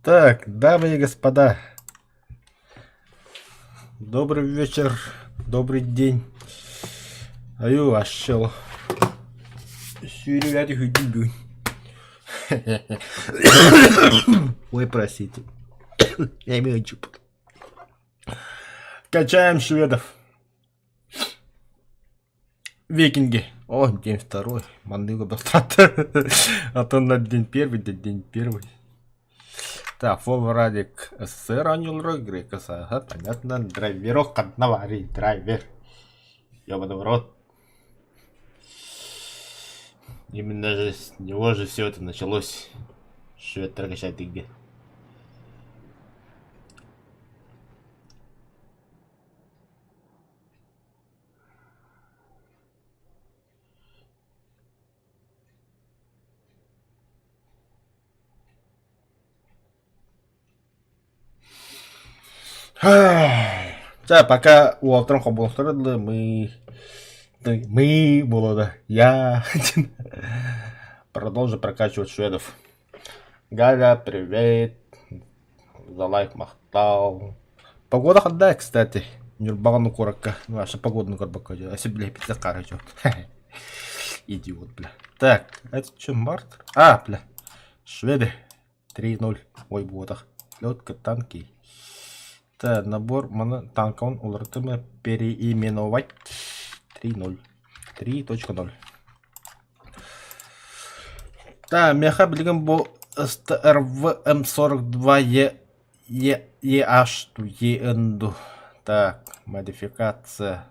Так, дамы и господа, добрый вечер, добрый день. Аю, ашел. Ой, простите. Я имею чуп. Качаем шведов. Викинги. О, день второй. Мандыга быстрата. А то на день первый, да день первый. Так, Фолврадик СССР Анюлрой, Грека Сага, понятно. Драйверов одновари, драйвер. Ёбаный в рот. Именно же с него же все это началось. Швед торгашай ты где? За, пока Уолтером Хоббл строили, мы, молодо, я продолжу прокачивать шведов. Галя, привет. За лайк махтал. Погода ходая, кстати. Нюрбану курака. Ваша погода на горбака. А себе, бля, пиздакара идет. Идиот, бля. Так, это что, март? А, бля. Шведы. 3-0. Ой, ботах. Лёдка, танки. Так, набор танков улартыма переименовать. 3.0. 3.0. Так, меха блигам бо СТРВ М42 EH ЕНДу. Так, модификация.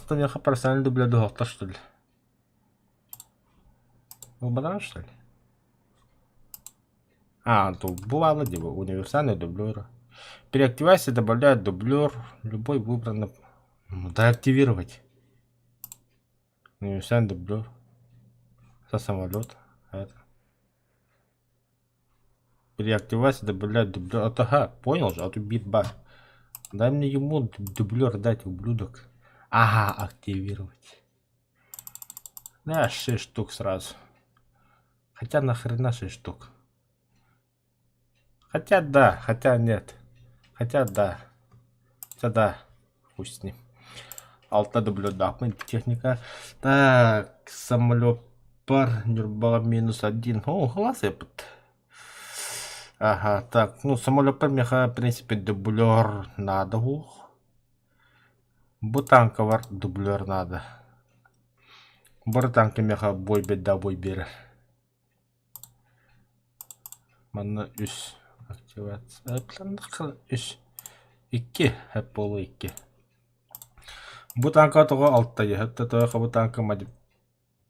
Меха профессиональный дублер доктор, что ли? Убрал, что ли? А, тут бывало дело. Универсальный дублер. При активации добавляют дублер. Любой выбранный. Да, активировать. Универсальный дублер. За самолет. Это. При активации добавляют дублер. Ага, понял же, а тут битбар. Дай мне ему дублер дать, ублюдок. Ага, активировать. Да, 6 штук сразу. Хотя нахрена 6 штук. Хотя да, хотя нет. Хотя да. Хотя да. Пусть с ним. Алта дублер, да, техника. Так, самолет пар, нюрбала -1. О, глаз эпот. Ага, так, ну самолет пар, меха, в принципе, дублер надо. Бутанка дублер надо. Бартанка меха бой беда бой бер. Мана үс активация. План үс. 2 Apple 2. Бутанка того алттай. Это того бутанка мадип.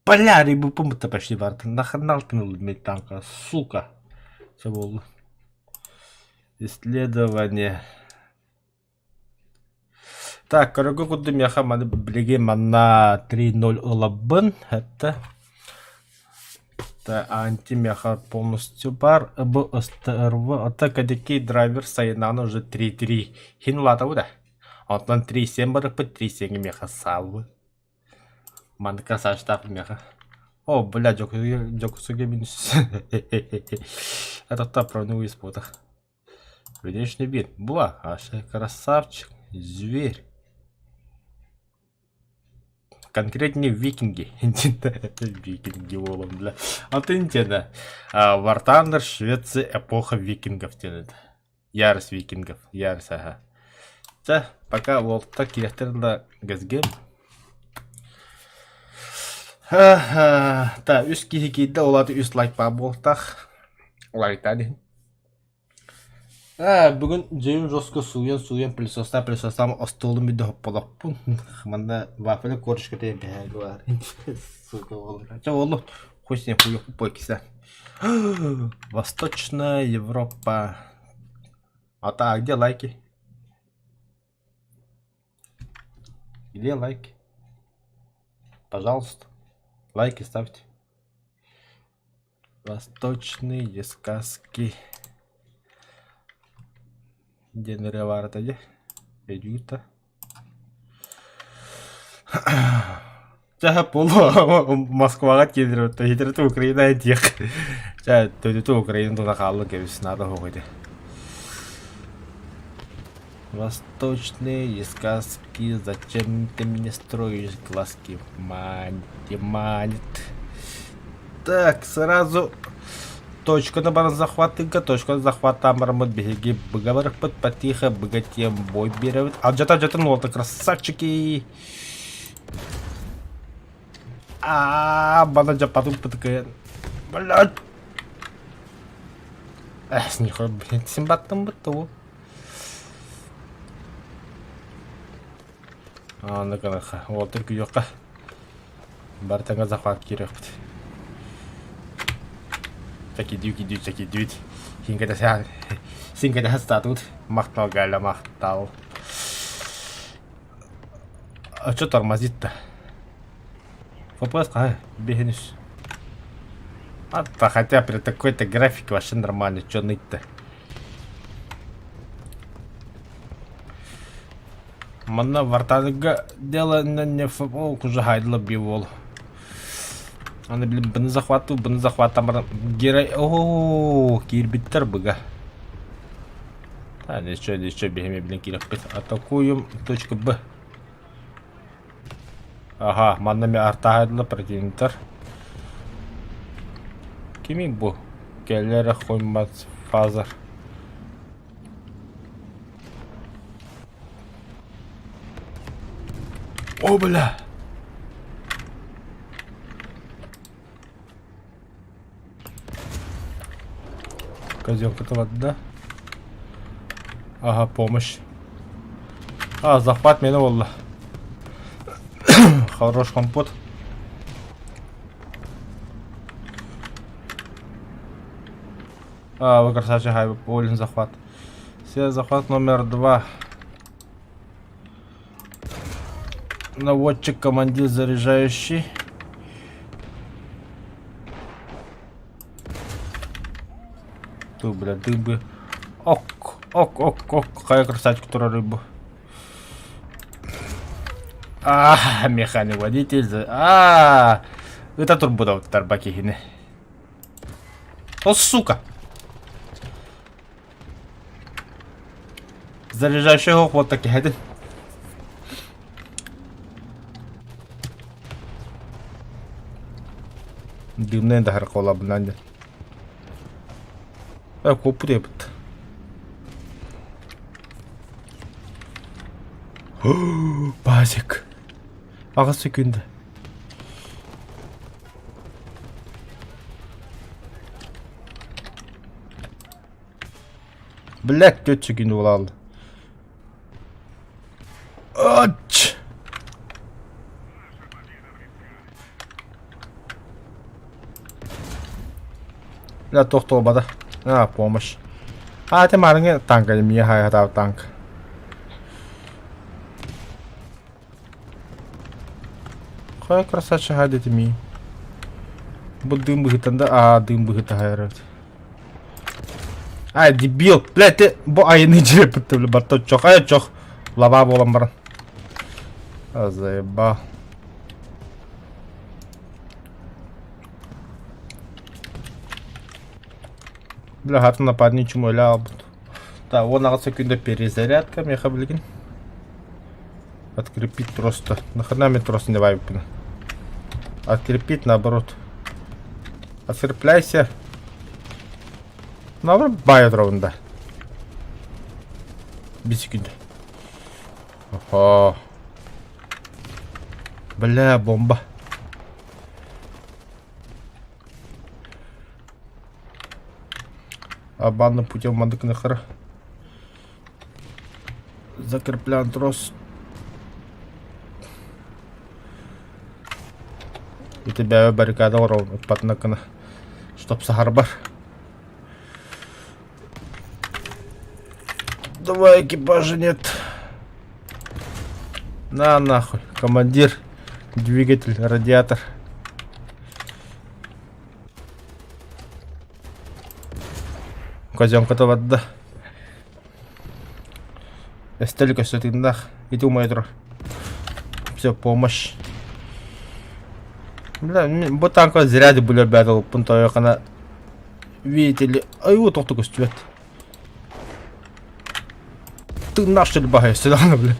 Поляри бы помыта почти варта. Нахрен алкнул танка, сука. Все было. Исследование. Так, короче, куда мяха маны блиге мана 3.0 улабын. Это антимеха полностью бар. БСТРВ. Это кадики драйвер сайнан уже 3.3. Хинлата уда. Антон 3.7 бар по 3.7 меха савы. Ман красавчик штаб меха. О, бля, Джокусуги минус. Это та правильный испытах. Внешний вид. Бла, аж красавчик. Зверь. Конкретнее викинги. Викинги волом, бля. А ты не Вартандер, Швеция, эпоха викингов тянет. Ярость викингов. Ярость, ага. Да, пока вот так я терла газгем. Та, үс кейді оларды үс лайк ба болтақ. Лайктады. Бүгін жайым жосқа суян пілсостам остолым биді хоппалаппын. Манда вафелі көрішкеде бәгі бар. Сука олар. Жа олы, қойсіне хуя хупой киса. Восточная Европа. А где лайки? Где лайки? Пожалуйста. Лайки ставьте. Восточные сказки. Денереварда, Эдюта. Жа болу Москвага келдирип хитерти Украина диек. Жа төдүтү Украина туна калды кебис надо хогойду. Восточные сказки, зачем ты мне строишь глазки? Манит. Так, сразу точка на баран захватынка, точка на захват тамармыт беги быгаварык пыт потихо богатем бой берет. Алжата нолта, красавчики. Бана жапатым пытыкаен. Блядь. С них, блядь, симбаттым бытту. На-ка, вот только ёка. Бартанга захват керек. Таки дюйт. Синкада статут. Махтал галя, махтал. А чё тормозит-то? ФПС, бегнешь. Хотя при такой-то графике вообще нормально. Чё ныть-то? Мана вартанга дело не ФПО уже хайдла бивол. Аны билим бұны захватам герой. О, кирбиттер быга. Ничего бегеме билин кирекпет. Атакуем точка Б. Ага, маннами артахайдла противниктер. Кимик бу? Келлері қоймат фазар. О, бля! Казёнка-то вода. Ага, помощь. Захват меня волла. Хорош компот. Вы красавчик, болен захват. Все, захват номер 2. Наводчик, командир, заряжающий. Бля, дыбы. Ок. Какая красавчик, которая рыба. Механик водитель. Это турбуда вот тарбаки хины. О, сука. Заряжающий вот такие хайды. Дымный дахар кола бнанды. Копу дебит. Базик. Ага, секунда. Блять, 4 секунды улалды. Ач! Бля, тоқтол бада. Помощь. Ты марыңе танк әлі мие хайғатау танк. Қой красавчы хайды еті мие. Бұл дым бұғытанда, дым бұғыты хайырады. Дебил. Бля, ты бұл айыны жереп бітті білі бартау чоқ. Чоқ. Лава болам баран. Заебал. Бля, хаты нападничим ойла бұд. Он ағыл секунда перезарядка, меха білген. Открепить просто. Нахрена мне трос не вайп. Открепить наоборот. Открепляйся. Наоборот, байт ровно. Без секунды. Ого. Бля, бомба. Обманным путем мандык нахара. Закреплен трос. И тебя баррикада ровно под накана. Чтоб сахар бар. Давай, экипажа нет. На нахуй. Командир. Двигатель, радиатор. Казёнка-то вода. Эстелика что ты нах. Иди умой. Все, помощь. Бля, bu танкы зря де бүлер бәді олып, бұн тойықына видели. Ай, о, тоқты көстібет. Ты наш что ли багаешь сюда, бля.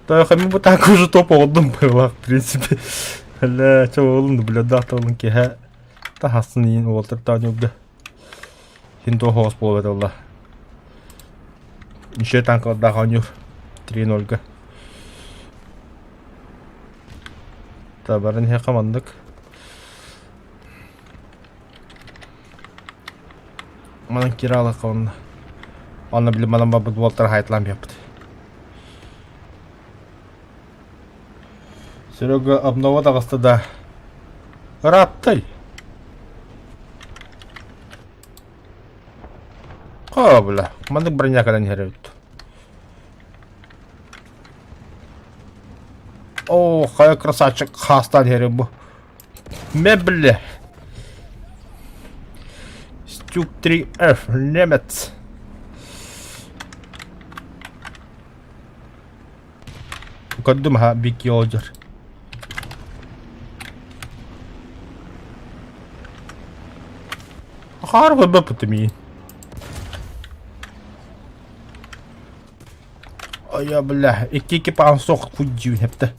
Тойықы мен bu танкы уже топ олдым было, в принципе. Бля, чо олынды, бля, дақта олын кеге. Тахасын ең олтыр, таны бля. Хинто хоғыз болу бәді олла. Неше танкы даған юр. 3-0-ға. Табарын хеқамандық. Манан киралы қауынна. Оны білім манан ба бұд болтар хайтлам япыды. Серега обнова дағысты да. Раттай. Қа бұла. Мандық бронякадан хері өтті. О, қай красавчик хастан хері бұ. Мен білі. Стюк 3F, немец. Көддім ха, бик йолдер. Қарғы бөпіті мейін. Ой, я, бля, екі паған соқ күддеуін хепті.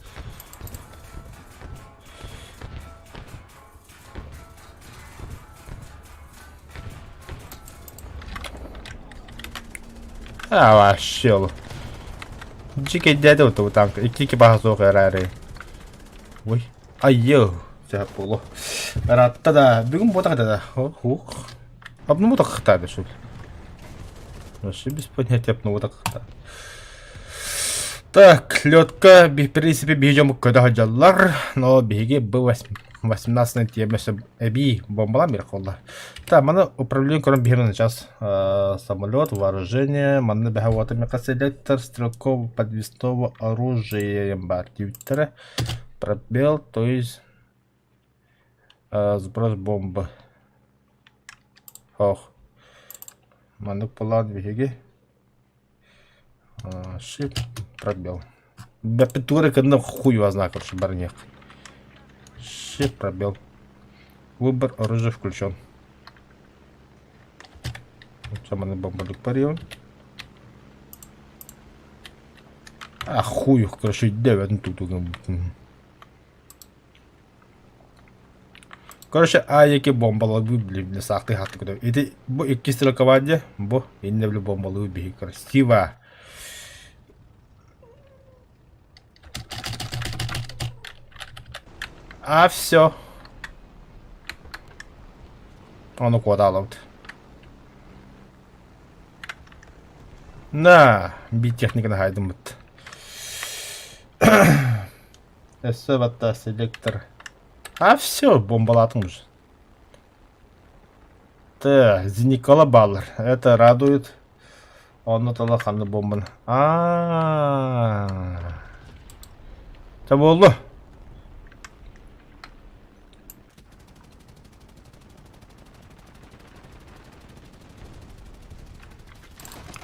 А, вообще. Чеки деді өті танк. Екі паған соқ әрі. Ой, айё. Жа болу. Ратта да. Бүгін ботақ да. Хух. Абны ботақ қықтады шөл. Вообще без понятия абны ботақ қықтады. Так, лётка, в принципе, бежим куда хаджаллар, но беги был 18 темесі эби бомбала мирхолла. Так, мана управление кором бегим на час. Самолет, вооружение, мана бегавата мекаселектор, стрелкового подвесного оружия, эмбартивтера, пробел, то есть сброс бомбы. Ох, мана план беги. Shift, пробел. Для пятуры к хуй его знак, короче, барнек. Shift, пробел. Выбор оружия включен. Самый бомбалик парион. А хуй, короче, 9 тут. Короче, які бомбалови блін, сахти хати куди. І бо якісь стрілкування, бо він не влюбив бомбалови біги. Красиво. А все. А ну куда ловит? На, бить техника на хайдемут. СВТ селектор. А все, бомбалатым уже. Так, Никола Баллар. Это радует. Он на талаханный бомбан. Таболу.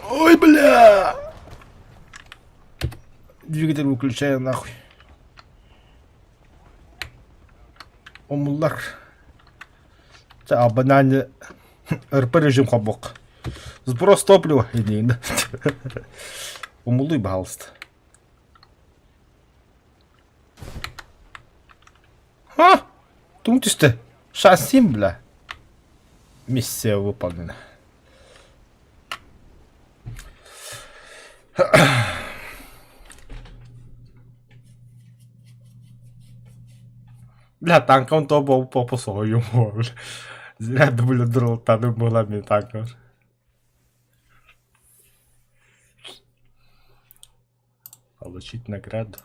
Ой, бля! Двигатель выключаю нахуй. Омуллар. За банане РП режим хабок. Сброс топлива. Идеально. Умулуй, пожалуйста. А? Думаете, шансим, бля. Миссия выполнена. Бля, танком то был по своему. Зря думали, дрол, там была мне танком. Получить награду.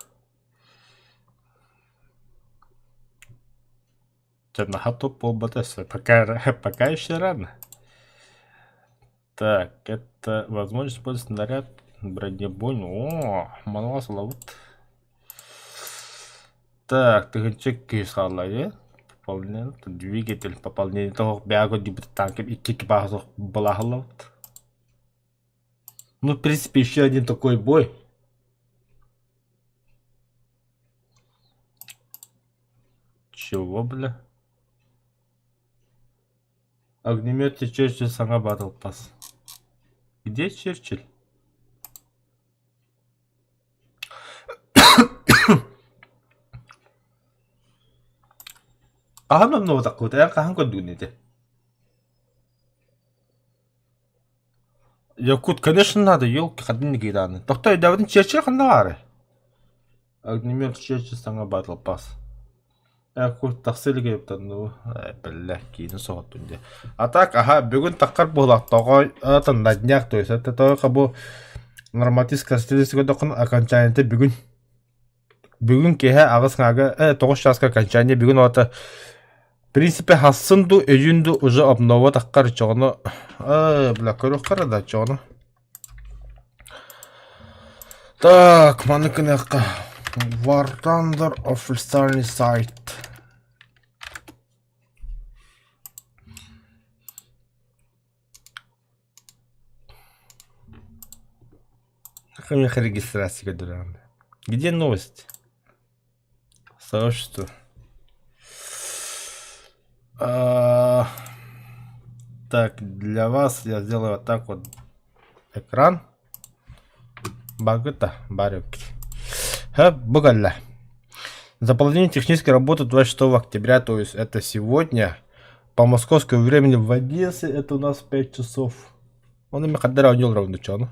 На хату по БТС. Пока еще рано. Так, это возможность использовать снаряд бронебойный. О, малос ловут. Так, тыгынчек салайы. Пополнение. Двигатель. Пополнение того бягу дебют танков и кикбазов балахловут. Ну, в принципе, еще один такой бой. Чего, бля? Огнемет и Черчилль сама батл пас. Где Черчилль? Ага, много такого. Я кахан думаете? Якут, конечно, надо, елки, ходили гиданы. То кто и давно Черчилль ханары? Огнемет Черчилль сама батл пас. Якут тахсилге ептану, бля, кино соғаттунде. А так, ага, бүгін таққар болақ тоғай, атын надняк, то есть, это той қабу нормативская статистика доқын окончаниеті бүгін кеге ағысыңағы, тоғыз жасқа окончание бүгін оты в принципе, хассынду, өйінду уже обнова таққар жоғыны, бля, көріқ қарада жоғыны. Так, маныкын яққа. War Thunder официальный сайт. Как у меня регистрация дурам? Где новость? Сообщество. Так, для вас я сделаю вот так вот экран. Багыта, барюки. Бугальля. Заполнение технической работы 26 октября, то есть это сегодня. По московскому времени в Одессе это у нас 5 часов. Он ими кадра унил ровно чё.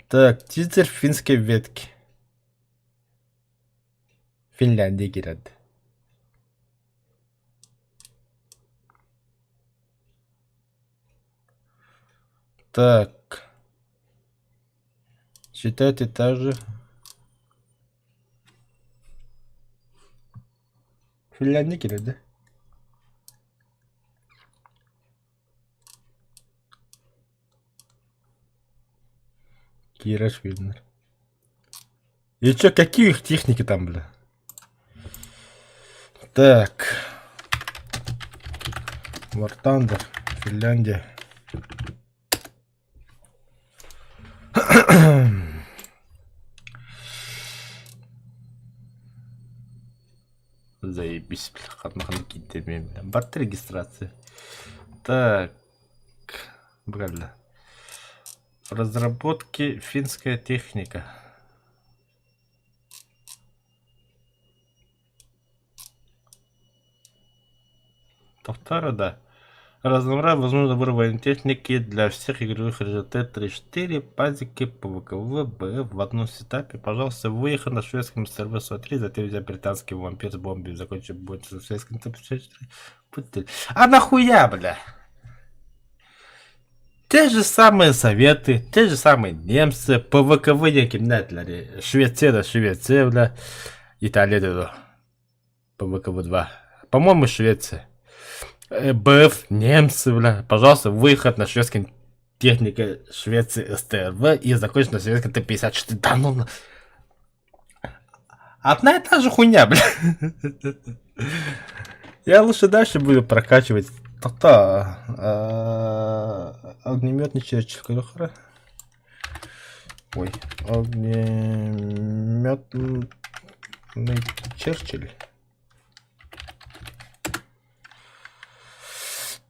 Так, тизер финской ветки. Финляндия кирад. Так. Считайте так же. Финляндия кирад, да? Кира Швиднер. И чё, какие их техники там, бля? Так. War Thunder, Финляндия. Заебись, бля, какие-то бат регистрации. Так. Бля. В разработке финская техника. Повторю, да. Разнообразие возможно вырвание техники для всех игровых режимов Т-34, пазики, ПВКВ, БФ в одном сетапе. Пожалуйста, выехал на шведском сервере 103, затем взять британский вампир с бомбой, закончить бой с шведским Т-34. А нахуя, бля? Те же самые советы, те же самые немцы, ПВКВ неким Швеция, бля, Италия, да, ПВКВ 2. По-моему, Швеция. БФ, немцы, бля, пожалуйста, выход на шведской технике Швеции СТРВ и закончить на шведском Т-54. Да ну... Одна и та же хуйня, бля. Я лучше дальше буду прокачивать. Огнеметный Черчилль. Ой, огнеметный Черчилль.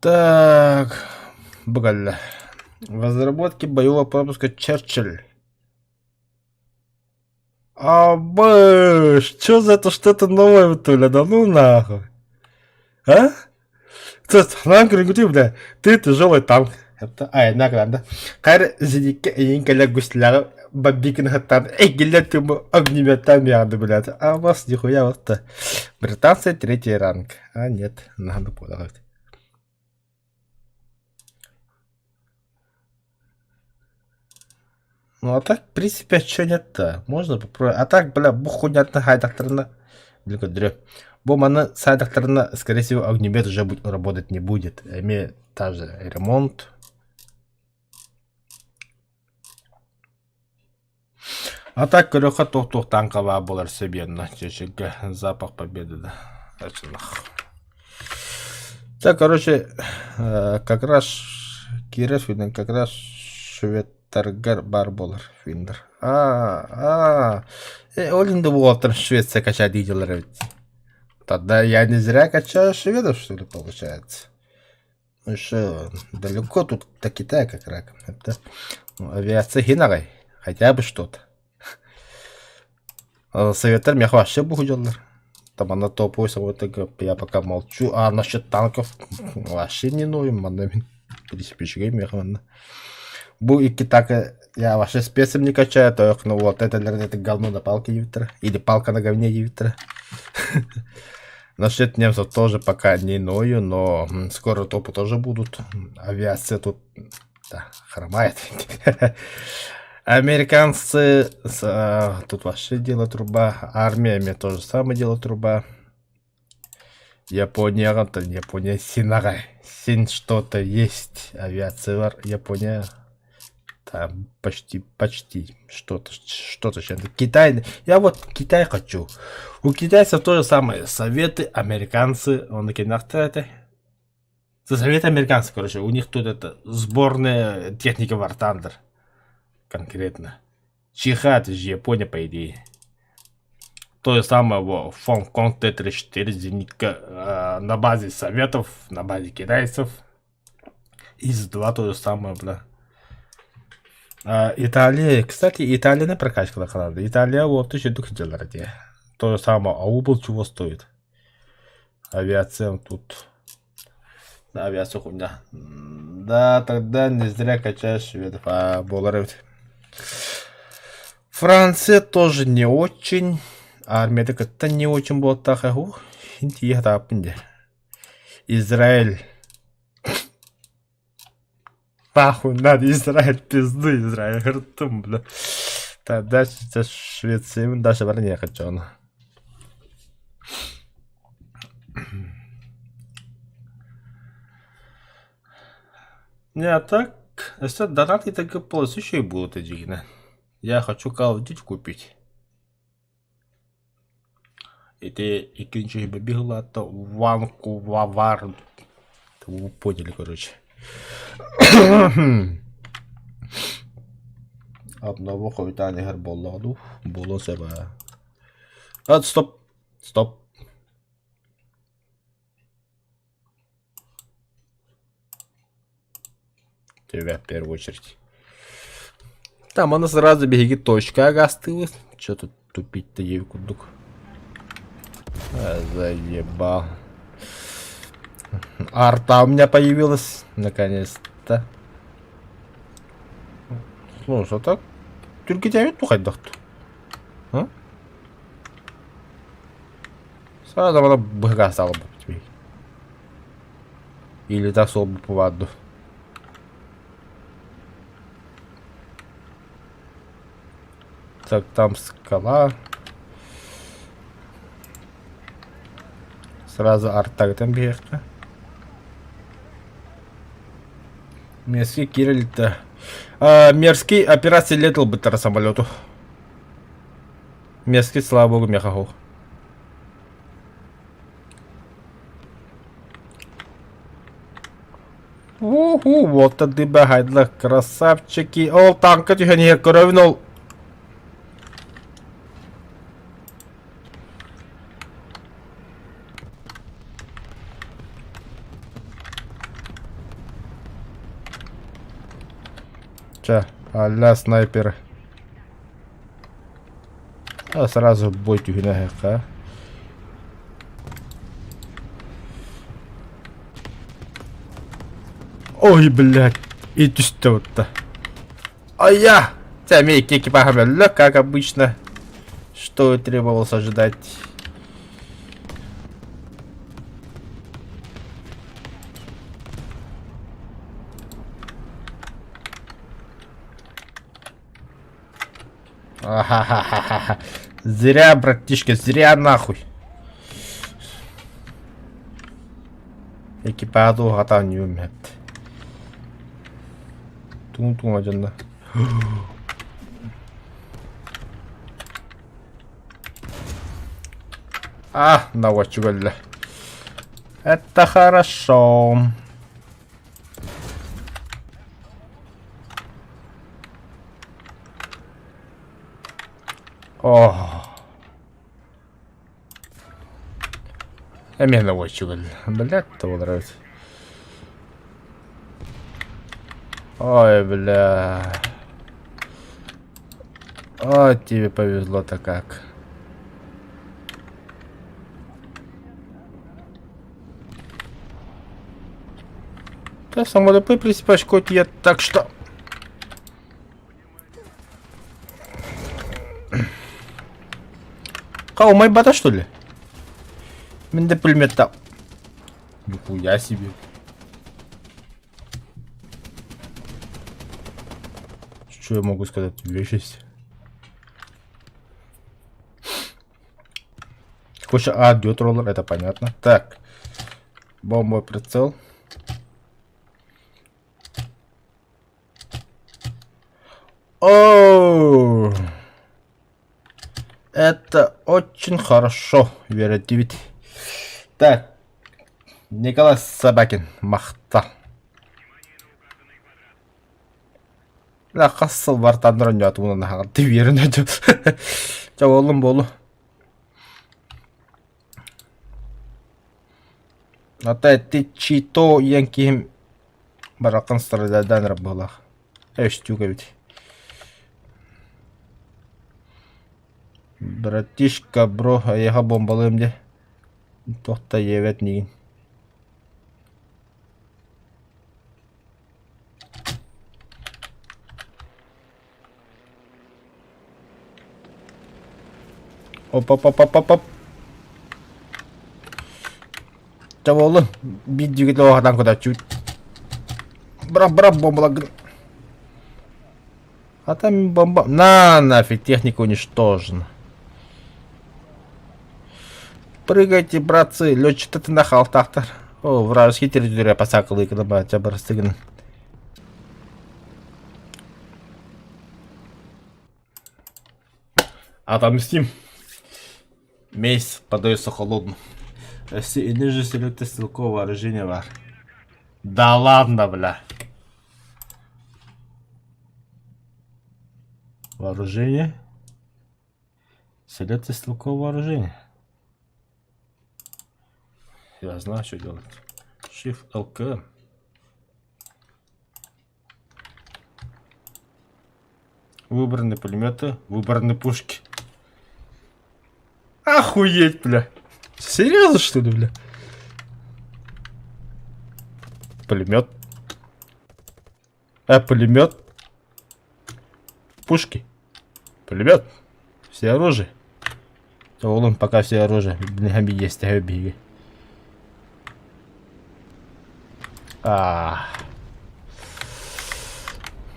Так, бля. В разработке боевого пропуска Черчилль. Что за это что-то новое, Туля? Да ну нахуй. А? Бля, ты тяжелый танк. Награда. Кайр зидикке инкаля густляга бабикин хаттан. Гилет ему огнеметами яды, блядь. А у вас нихуя вот-то. Британцы 3-й ранг. А нет, надо подавать. Ну а так, в принципе, что нет-то? Можно попробовать. А так, бля, бухунятно хайдакторна. Благодарю. Бомана сайдакторна, скорее всего, огнемет уже работать не будет. Имеет та же ремонт. А так, корёха тух танковая была себе на чешек. Запах победы, да. Так, короче, как раз Киров, как раз швед. Таргар Барболар Финдер. Олин Уолтер Швеция качать видел ведь. Тогда я не зря качаю шведов, что ли, получается. Ну что, далеко тут до Китая как рак. Это авиация хинагай. Хотя бы что-то. Советер меня вообще бухудёллар. Там она топовый вот я пока молчу. А насчет танков вообще не ноем, манами. Пересепечкой мехманна. Бу и Китака я вообще спецем не качаю, только ну вот это говно на палке Ювитера. Или палка на говне Ювитера. Насчет немцев тоже пока не ною, но скоро топы тоже будут. Авиация тут да, хромает. Американцы тут вообще дело труба. Армия мне тоже самое дело труба. Япония синагай. Син что-то есть. Авиация Япония. Там почти что-то чем-то. Китай. Я вот Китай хочу. У китайцев то же самое. Советы, американцы. Он на это. Советы американцы, короче. У них тут это сборная техника War Thunder. Конкретно. Чиха, это же Япония, по идее. То же самое в Фонконг Т-34 зенитка на базе советов, на базе китайцев. ИС-2 то же самое, бля. Италия, кстати, Италия не прокачка надо. Италия вот еще дух делает. То же самое, а убыл чего стоит? Авиация тут. Авиация хуйня. Да, тогда не зря качаешь шведов, а боларов. Франция тоже не очень. Армия так это не очень была так. Израиль. Нахуй надо Израиль, пизду Израиль, ртом, бля. Так, дальше Швеция, дальше не хочу она. Не, а так, если донаты так плюс еще и будут эти. Я хочу Call of Duty купить. Это икинчи бегла, то ванку вавар. Вы поняли, короче. Обнову ховитание герболладу. Було себе. Стоп. Стоп. Тебя в первую очередь. Там она сразу бегит точка остылась. Че тут тупить-то ей кудук? Заебал. Арта у меня появилась. Наконец-то. Слушай, а так? Только тебя ведь тухать дахту. А? Сразу она быга стала бы тебе. Или так солбу по воду. Так, там скала. Сразу арта там бегает. Мерзкий Кирилл-то. Мерзкий операции летал бы тара самолету. Мерзкий, слава богу, мехаху. Уху, вот это бегайдла, красавчики. О, танка тихо не коровнул. А-ля снайперы. А сразу бой тюгинага. Ой, блядь. И ты что-то. А я! Тямейки экипажа, как обычно. Что и требовалось ожидать. Ахахахаха. Зря, братишка, зря нахуй. Экипажу хата не умеет. Тун-тун один. Наводчик. Это хорошо. О, Мне наводчик, блядь, того нравится. Ой, бля. О, тебе повезло-то как. Да, самолеты приспачкать я так что... Кау, майбата что ли? Менде пулемет-то. Нихуя себе. Что я могу сказать? Вещись. Хочешь, дётроллер, это понятно. Так. Бомбовый прицел. О, это очень хорошо, верите. Так. Николай Собакин. Махта. La қассыл бар тандырын жатып оны нағын тиверін өтіп. Жа олым болу. Ата ты чито янким барақын стрададан раббалақ. Эштюга ведь. Братишка, бро, аяға бомбалыйым де. Тоқта евет неген. Оп. Чаба олым, бит жігіт оғадан құда чүт. Брап, бомбалагын. А там бомба... нафиг, техника уничтожена. Прыгайте, братцы, летчик ты на халтахтар. О, вражеский территория посакал и когда жабар стыгн. Отомстим. Мейс подается холодно. Все ниже селекты стрелкового вооружения var. Да ладно, бля. Вооружение. Селекты стрелкового вооружения. Я знаю, что делать. Shift LK. Выбранные пулеметы, выбранные пушки. Охуеть, бля. Серьезно, что ли, бля? Пулемет. Пулемет. Пушки. Пулемет. Все оружие. Оğlum, пока все оружие. Блин, есть, беги.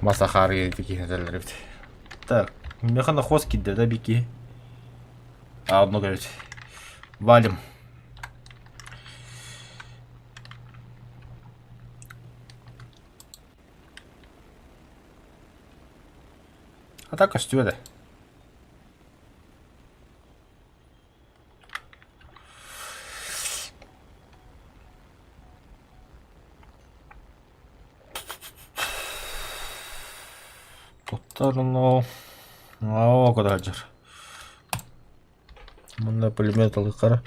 Масахары такие надо. Так, механохоз кидда, да, бики. Одно говорит. Валим. Атака стюарда. Сторону. О, куда же? Мына пулемет алыкара.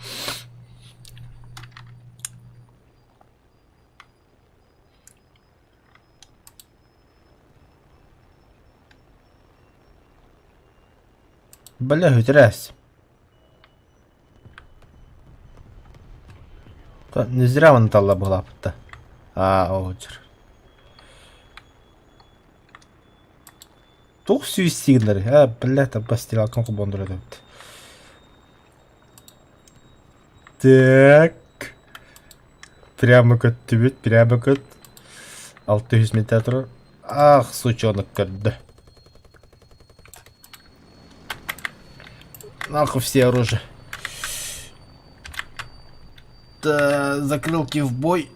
Бля, утрясь. Не зря вон тала была-то. Очер. Тух сүйістегілер. Бля, там постирал, кім қыбондыр өтіп. Так. Прямо көт түбет, прямо көт. 600 метр тұрыр. Ах, сучонок көрді. Нахуй все оружие. Да, закрылки в бой.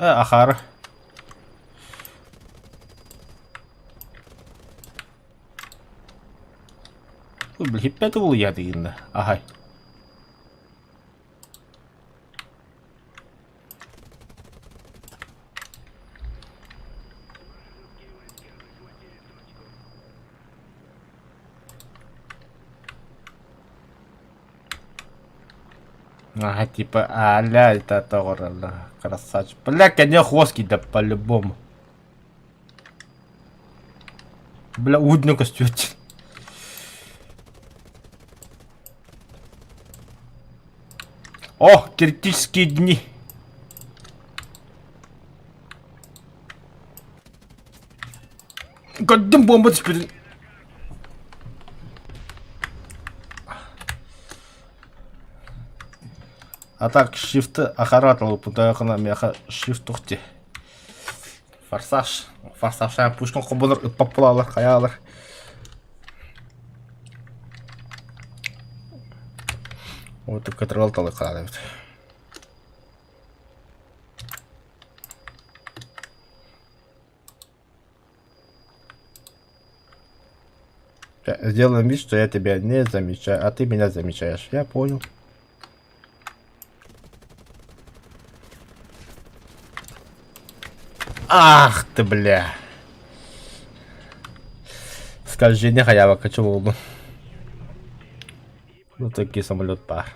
Ахар. Ой, блин, хиппеті бұл я дегенде. Ахай. Ага, типа, аля, это тоже, красавчик. Бля, конечно, хвостки, да по-любому. Бля, удно костюте. О, критические дни. Годим бомба теперь. А так, shift охаратал, путаякана мяха shift тухти. Форсаж. Форсаж, пушкан кобылар, популалар, каялар. Вот так контроль толкает. Сделаем вид, что я тебя не замечаю, а ты меня замечаешь. Я понял. Ах ты, бля. Скажи, не хаява, хочу волну. Ну таки самолет пар.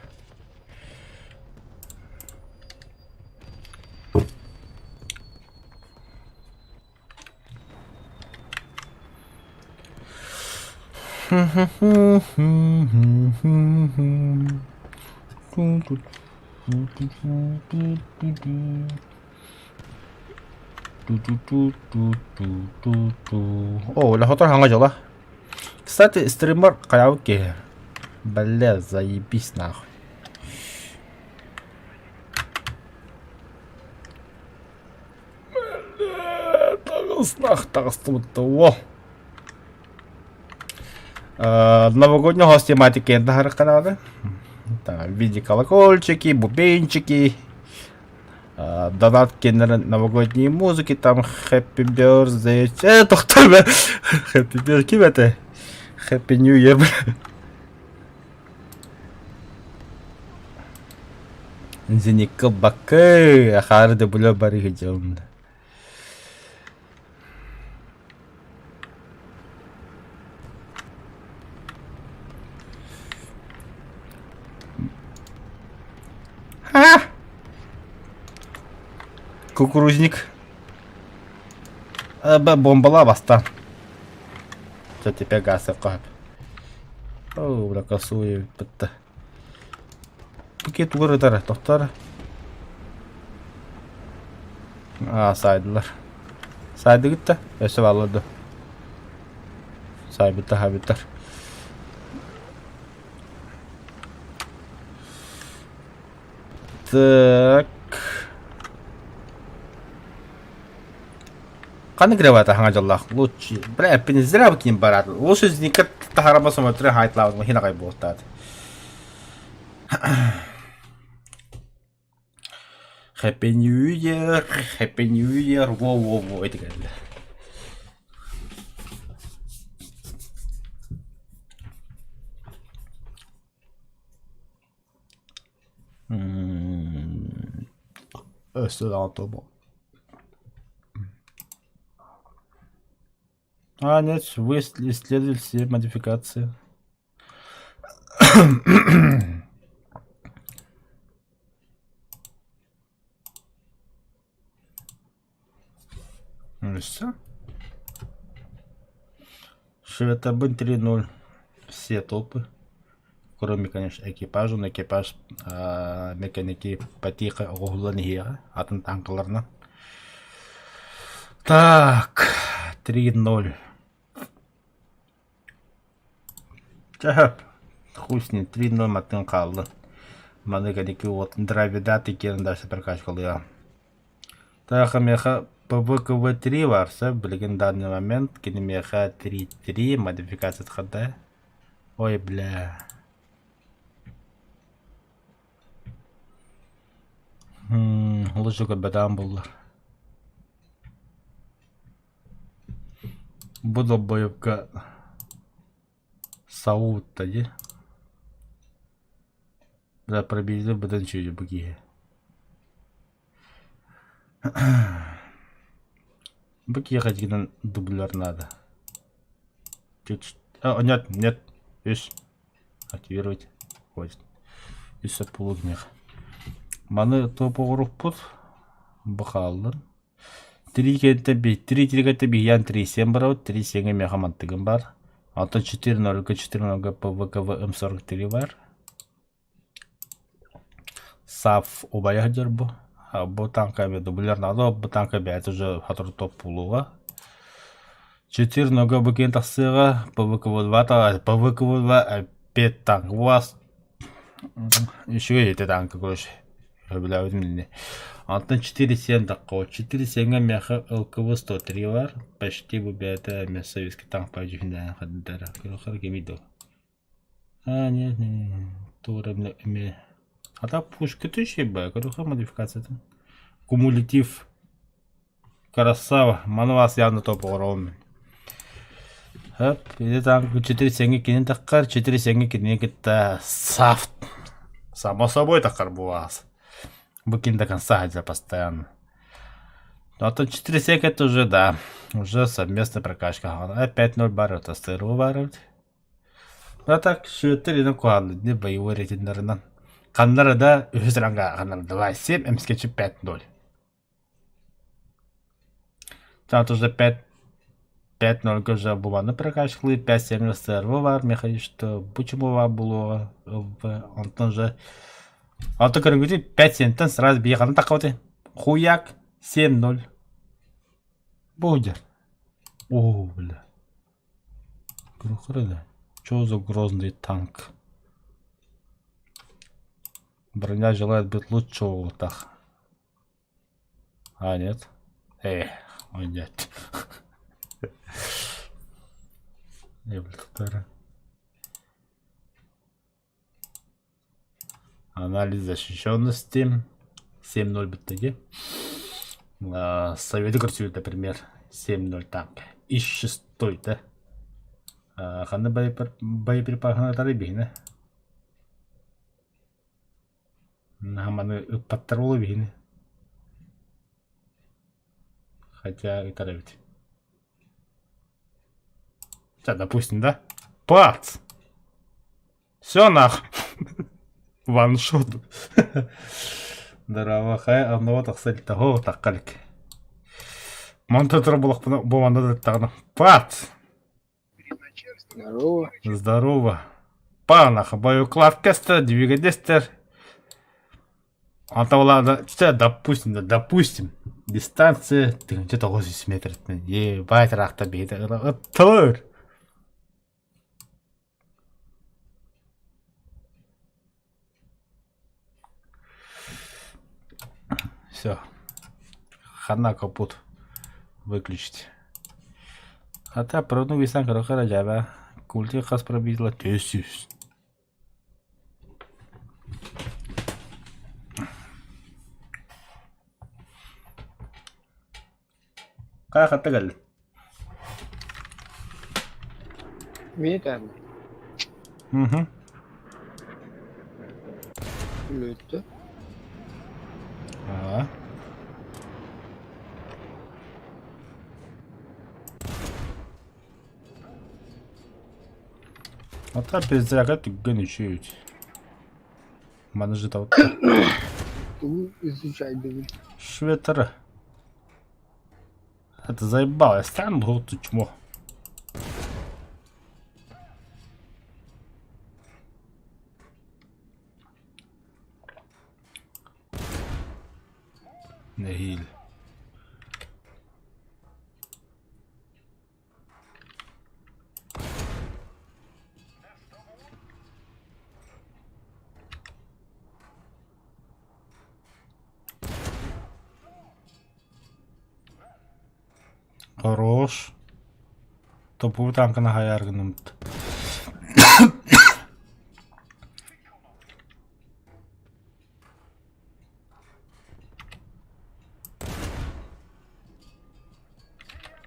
О, ляхотор хангажала. Кстати, стример караоке. Бля, заебись нахуй. Тагыстымытты. Новогоднего тематики каналы. В виде колокольчики, бубенчики. Донатки на новогодние музыки, там Happy Birthday. Доктор, Happy Birthday, это Happy New Year. Зеникл бакы, ахарды бля бари хидем. Кукурузник. Бомбала баста. Что теперь гасы кап. О, бля, косуе бітті. Пакет угрыдары, тоқтары. Сайдылар. Сайды гітті. Өсіп алады. Сай бітті, хабиттар. Так. Қаны гревата ханга жаллах. Лучше. Бля, пен зря бакин барат. Лучше зникат тахарама смотрю хайтлау, махина кай болтат. Happy New Year, Happy New Year. Во, это говорит. Эсселантобо. Нет, вы исследовали все модификации. Ну и все. Шеветабын 3.0. Все топы. Кроме, конечно, экипажа. Но экипаж механики потихо оғылан атын танкаларына. Так. 3.0. Чахап. Хуй с ним. 3.0 матын қалды. Механики вот дравидаты керін дальше прокачкалы. Так, меха ПВКВ-3 варса, блин, данный момент, кинемеха 3.3, модификация отхода. Ой, бля. Лучше как бы там было. Буду боевка Саут тоді. Да, пробили бы танчули буги. Буги ехать на дублер надо. Чуть. Нет. Ишь. Активировать. Хватит. И все полуднях. Маны топу құрықпұд. Бұқалын. Три ян 3-7 бар, 3-7 мехаматтығым бар. 6-4-0 ПВКВ М43 бар. Саф обая жер бұ. Бұ танка бе дублер надо, бұ танка бе әті жа хатыр топ бұлуға. 4-0 бұкен тақсыға ПВКВ 5 танк. У вас еще эти танки, короче. Бля, не. 4-7 такого. 4-7 меха ЛКВ-103 бар. Почти бы это советский танк по джихне ходдара. Короче, видео. Нет. Тура мне. А так пушка тысячи б. Короче, модификация там. Кумулятив. Красава. Мануас явно топовый ровный. Хоп, и танк 4-7 кинен таккар. 4-7 кинен это софт. Само собой таккар бувас. Букин до конца ходил постоянно. Ну, а то 4 сека это уже, да, уже совместная прокачка. А 5-0 барот, а СТРУ барот. Ну, так, 4 на куалу, не боевой рейтинг, наверное. Каннара, да, Юзранга, Каннара 2-7, МСКЧ 5-0. Там уже 5-0 уже была на прокачку, 5-7 СТРУ бар, мне хотят, что почему было он тоже. А то говорите 5 сентен сразу бегал так вот хуяк 7-0 будет. О, бля. Крухрыда. Чё за грозный танк? Броня желает быть лучшего так. А нет. Ой, нет. Анализ защищенности 7-0 битаги. Советы крутят, например, 7-0 танк. И 6, да? Ханна боеприпасы на тарабине. Хаманы патрулы бины. Хотя и тарабить. Сейчас, допустим, да? Пац! Все нахуй! Ваншот. Здорово, хай, одного так кстати того так калик. Монтатор был надо так. Пац. Здорово. Здорово. Панах, боеукладкастер, двигатель. Антаула, допустим, дистанция, ты где-то 80 метров. Ебать, рахта бейт. Тор. Все. Хана капут. Выключить. Хотя проводную весан короче раджава. Культи хас пробила тесюс. Как это гал? Метан. Угу. Лютто. Ага. А та перезаряга гоничують. У мене ж там Изучай, давай. шветер. Это заебалось. Там был тут чмо. Нехиль. Хорош. Топовый танк на хаяргном.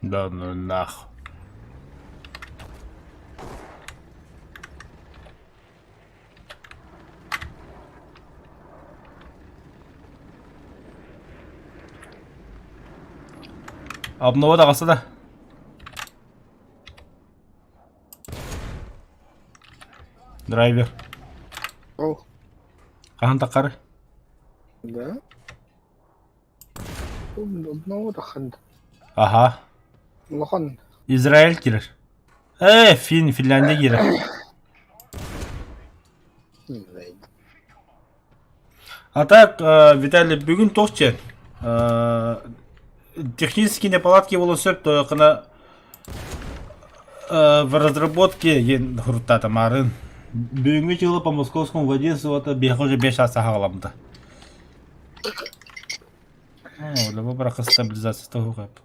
Да ну нах. Обнова дағасы да. Драйвер. О, Қахан таққары? Да? Удобно раханд. Ага. Лохан. Израиль кирер. Финляндия кирер. А так, Виталий, бүгін тоқчен. Технический неполадки было все, то когда в разработке ен хуртата марын. Бүгінгі жылы по московскому в Одессу это бехоже 5 аса хагаламды. Либо браха стабилизация того капит.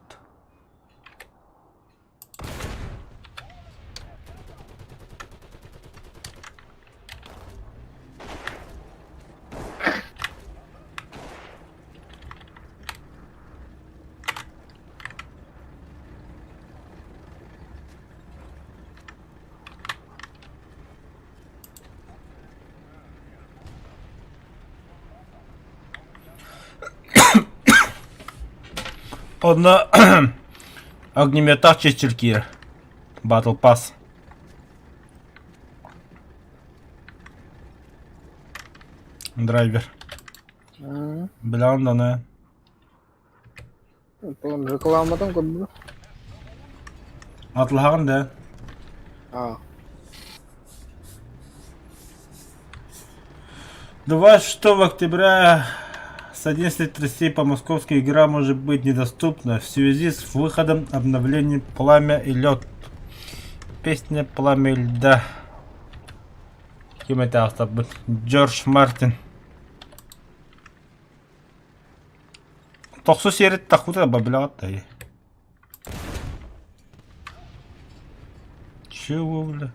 Одна огнемета Честеркир. Battle Pass. Драйвер. Білан да не. Рекламадан көрдім. Атылған да. А. 26 октября с 11:30 по московской игра может быть недоступна в связи с выходом обновлений «Пламя и лед». Песня «Пламя и льда». Кем это осталось? Джордж Мартин. Тоқсы серет тақуды бабилағатта. Чего, бля?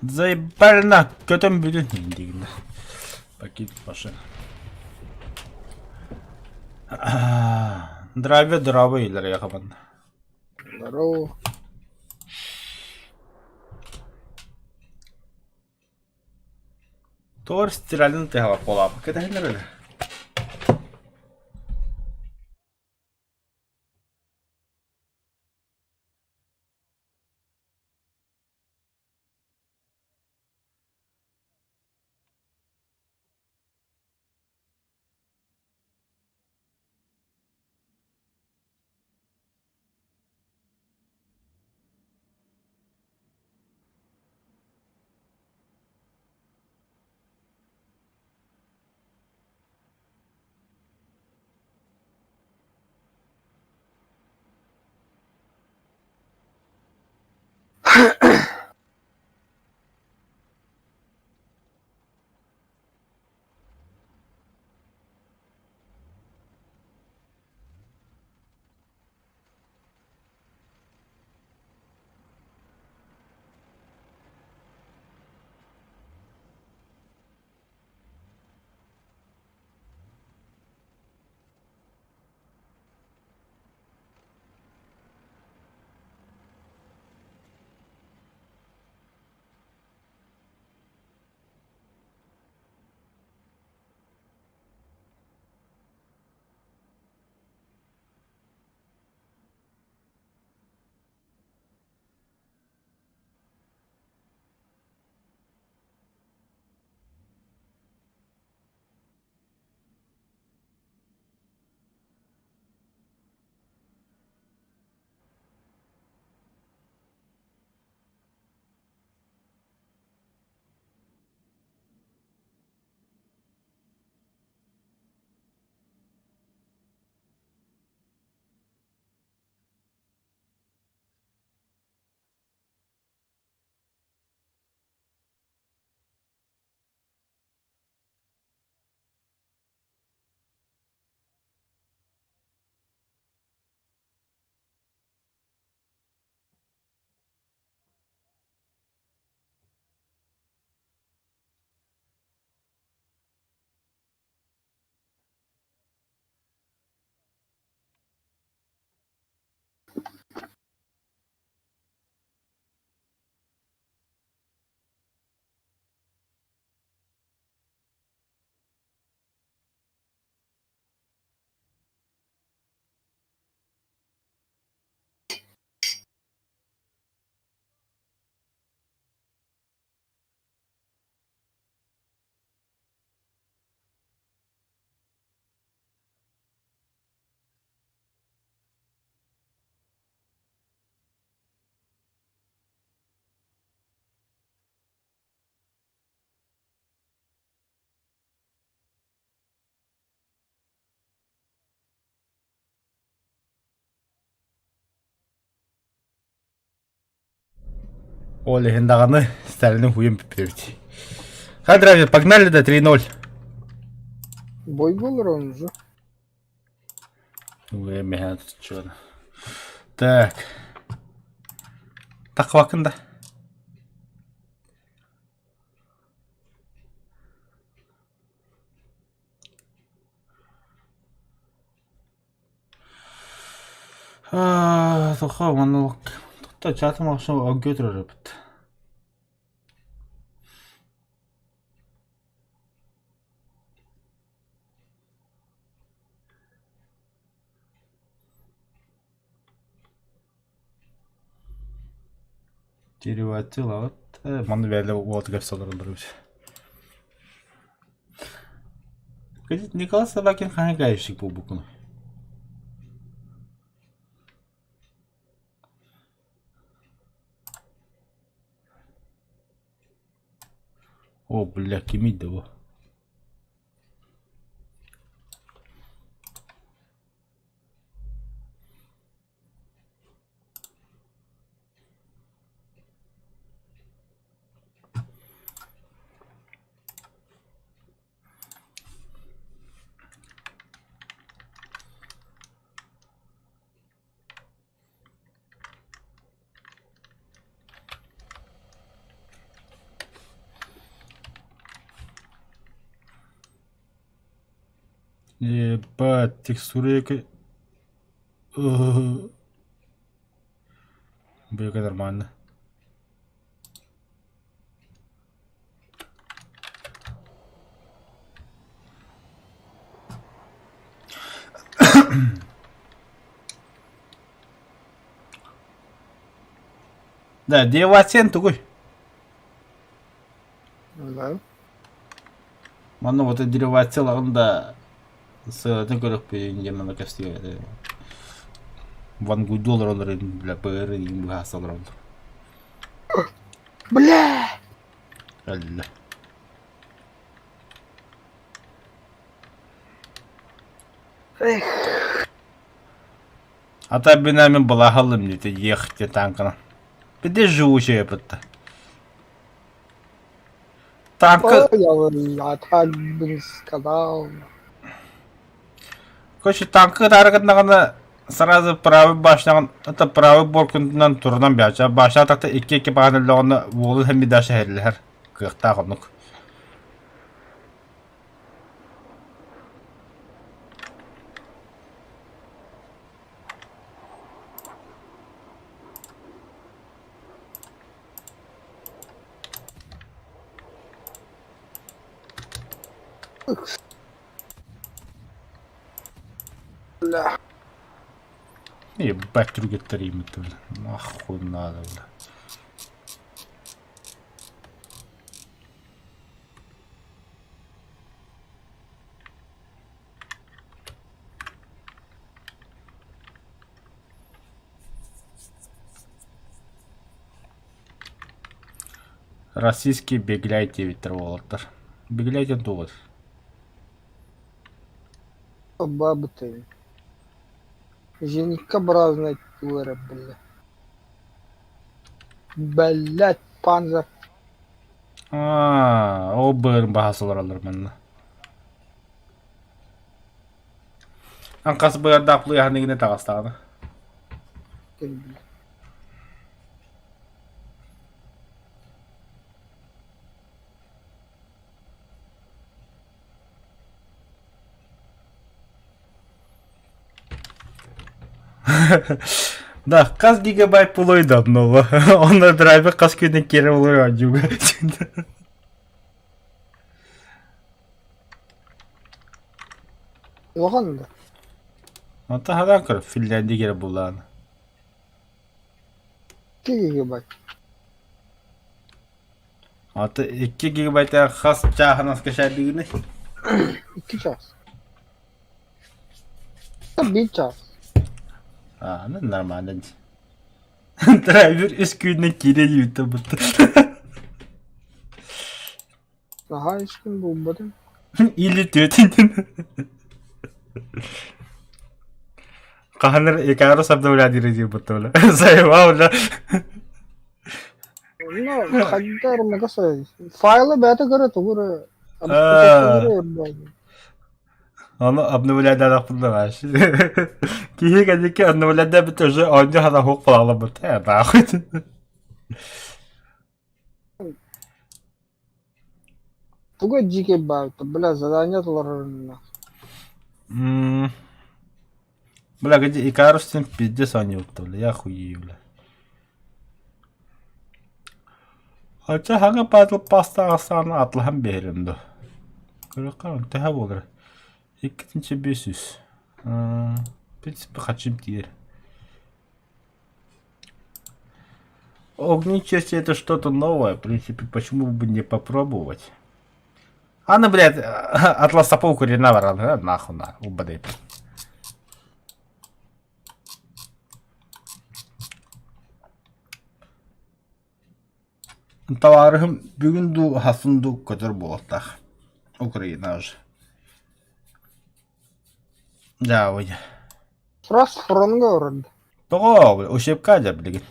Заебали на, көтім бүлін ендегінде. Пакет машина. Драйвер дырабы елер яқаман. Здорово. Тор стиральный тегала полапы. Кәді хәлер әлі? Оля Хендаганы, стальным хуем пипевить. Ха, погнали до 3-0. Бой был ровно же. Время тут что. Так. Так вакында. Тоха, монолог. Тохта чатым акшам өтірі бітті. Дериватил алат. Маны бәлі олды кәп салырын біріміз. Кәдет Николай Собакин қане кәйішік бұл бұқыны. О, бля, кемейді бұл. Ебать, текстуры... Бля, нормально. Да, деватен такой. Да. Мана вот девател, он да... Сыйлатын көріп пейінге мана кәстіге $1 оларын бля бәрі ең бұға асалар олды. Бля! Әлі. Эх. Ата бинамин балахалым дейді ехте танкына. Біде живучая бітті. Танкы... Я так бы сказал. Короче, танкы тарғытнағаны сразу правый башнаған, это правый боркүнтінен тұрынан бәча. Башна тақта 2-2 бағанылығыны олы хәмі дашы әрілер. Қиықта ғынық. Бля. Ебать, другие-то римы-то, бля. Нахуй надо, бля. Российский бегляйте ветроволотар. Бегляйте туғыз. Бабы ты. Женикобразная тура, бля. Блять, панза. О бәрін бағасылар алыр мәнна. Анқасы бұярда ақлы яғынегіне тағастағыны. Да, қаз гигабайт бұл ойдам, но онда драйвы қаз көйден кері олай ажуға. Оған да. Ата хадан көріп, Финляндия кері бұлағаны. 2 гигабайт. Ата 2 гигабайттан қаз жағын аскашадығыны. 2 час. 1 час. Ну нормально. Драйвер үз көйден кері үйті бұтты. Ага, ешкім болмады. Или төтінден. Қағаныр екағыры сабда өләдері де бұтты өлі. Сайыма өлі. Ну, хаддар магаса. Файлы бәті көрі тұғыры. Onu обновлять надо аж. Кихи гадики обновлять да бит уже он не хана хук палала бит. Нахуй. Тугой джике бәті. Бля, задание тұларына. Бля, где Икарус тем пиздец они утовли. Я хуею, бля. Хотя хага падал паста асана атлахам беремді. Көріқан, тәхә болыр. Екінші 500. В принципе, хотим теперь. Огничесть это что-то новое. В принципе, почему бы не попробовать? Она, блядь, атласополку ренавара, нахуй на, убадай. Товарым бүгін ду хасынду көтір болаттақ. Украина уже. Да, ой. Сұрас фронға ұрынды. Тоғы, ошепка да, білген.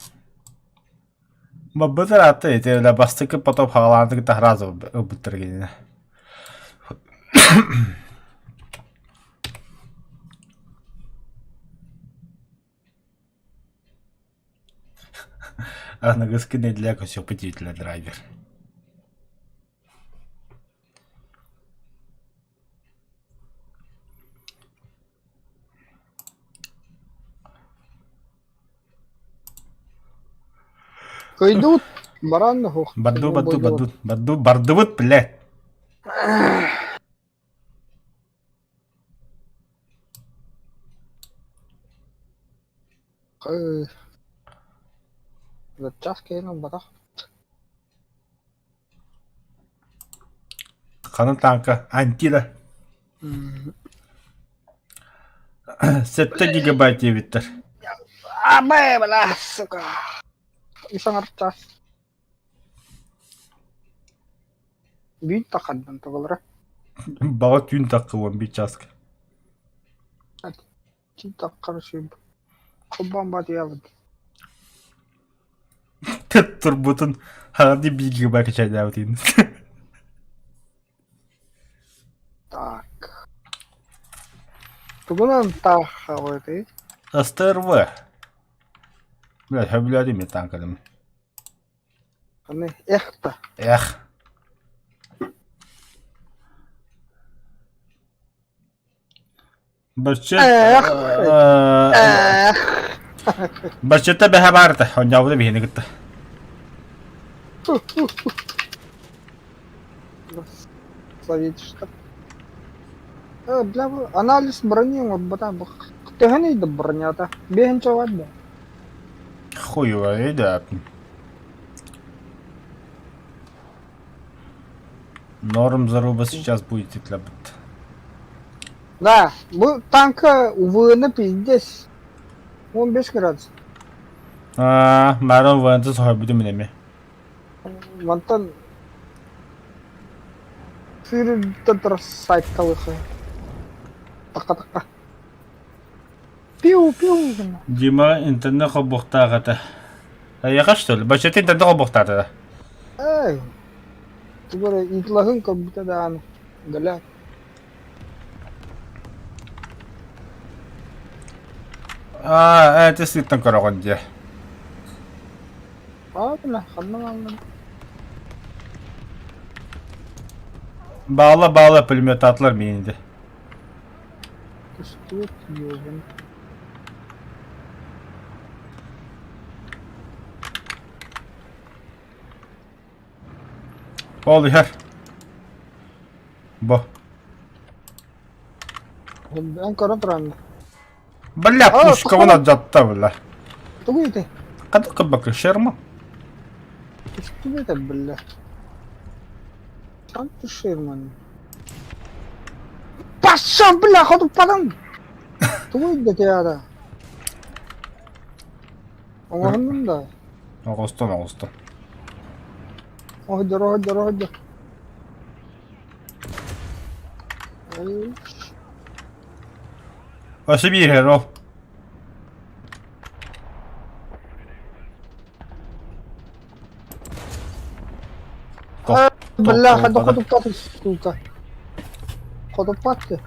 Бұтыр атты, етевілі бастықы потоп хағаландығы тахразы бұттыргеніне. Ана гыскыны для косё путителя драйвер. Көйдут, баранды хуқ. Бардывыт, блядь. Час кейнің батақ. Қаны танка, антида. 7 гигабайт ебіттір. Абай, бля, сука. Исаңар час. Бүйт тақаддан тұғылыры. Бағы түйін тақы 11 часқа. Түйт таққары сүйіп. Құбban баты ябыды. Тұр бұтын хағады 1 гигабайт качайды әуітейін. Так. Тұғынан таққа өйті. СТРВ. Блядь, хөбіләді ме танкадым. Қаны, эхта. Эх. Бачетта бәхә барды, он явды бейіні күтті. Советишка. Бля, анализ брони, вот бата. Тегенейді бронята. Бегін чавады. Хуево, да. Норм заруба сейчас будет клепать. Да, bu tanka uvığını pizdes. 15 градус. Мәрін ванты соғабыды мінеме. Вантан сүйрілді тұр сайтталықы. Тақа-тақа. Пиу-пиу. Дима интернет қобуқта ағаты. Яға что ли? Бачеті интернет қобуқта ағаты. Эй, ты говоришь, итлағын как будто да аны. Галя. Это действительно корогон де. Бля, ханна алды. Bağla pulmет atlar mıydı? Пустот, ёбан. Oluyor. Bu. Ben kara тұранды. Бля, пушка вон отжатта, бля. Тугу еті? Қадыққа бақы, шерма? Тугу еті, бля. Сам ты шерман. Паша, бля, ходу падам. Тугу еті тияда. Оңағындың да. Оғыстан. Оғыдар. Осы bir hero. Бляха, да вода. ходу паты, сука. Ходу паты.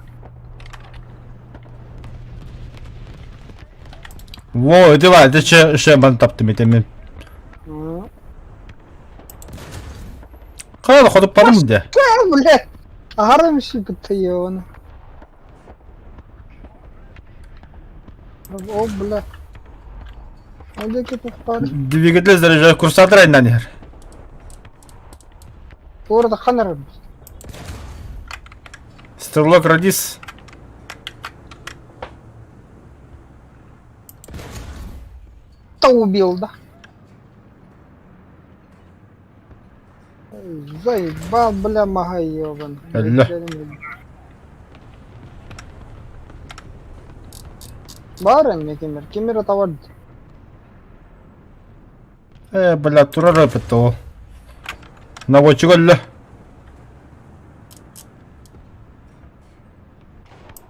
Во, давай, это ще бан таптым етемен. Қайда ходып бардым де? Блядь. Агарым ши бітті оны. О, бля. Onde que tu faz? Двигатель заряжаю курсатор айнанер. Orada kanarım. Стрелок радис. Да убил, да? Заебал, бля, мага ебан. Алло. Барен не кемер, кемер это вот. Бля, тура репету. Наводчик алло.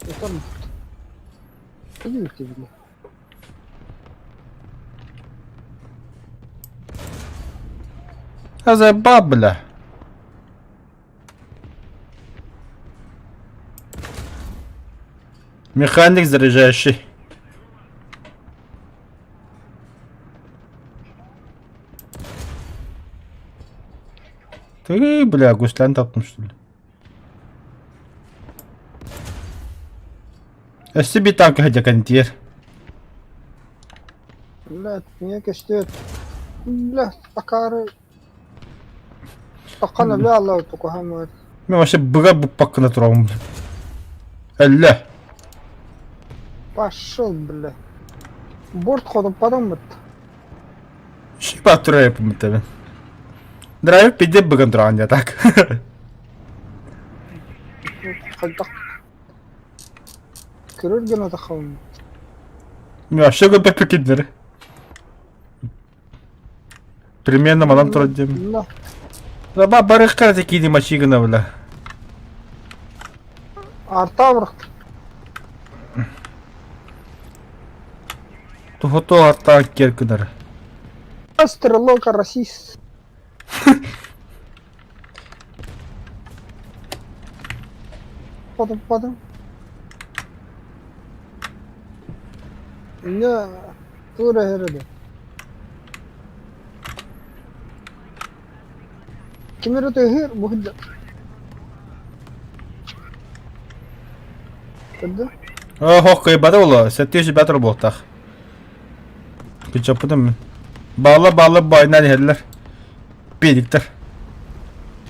Это... Идите, бля. А заебал, бля. Механик заряжающий. Ты, бля, гуслянь таптым, что ли? Себе танк хотя контир. Блядь, мне кастет. Блядь, такары. Такана, бля, Allah туку хамает. Мен вообще быга бупакка турам. Алло. Пошел, бля. Борт ходом потом бит. Шипа турая помытали. Драйв пиде быган туран я так. Хальтак. Кирурген атахам. Мен вообще год прикиднер. Примерно мадам турадем. Да. Заба барыхкар такие машигана, бля. Артавр. Тухото арта керкнер. Стрелок расист. Потом. Не, тура хереде. Кемер это хер, бухда. Когда? Ох, кайбада боло. Сеттеш бәтер болтак. Күчөпүдүм. Балы байнан херлер. Бедиктер.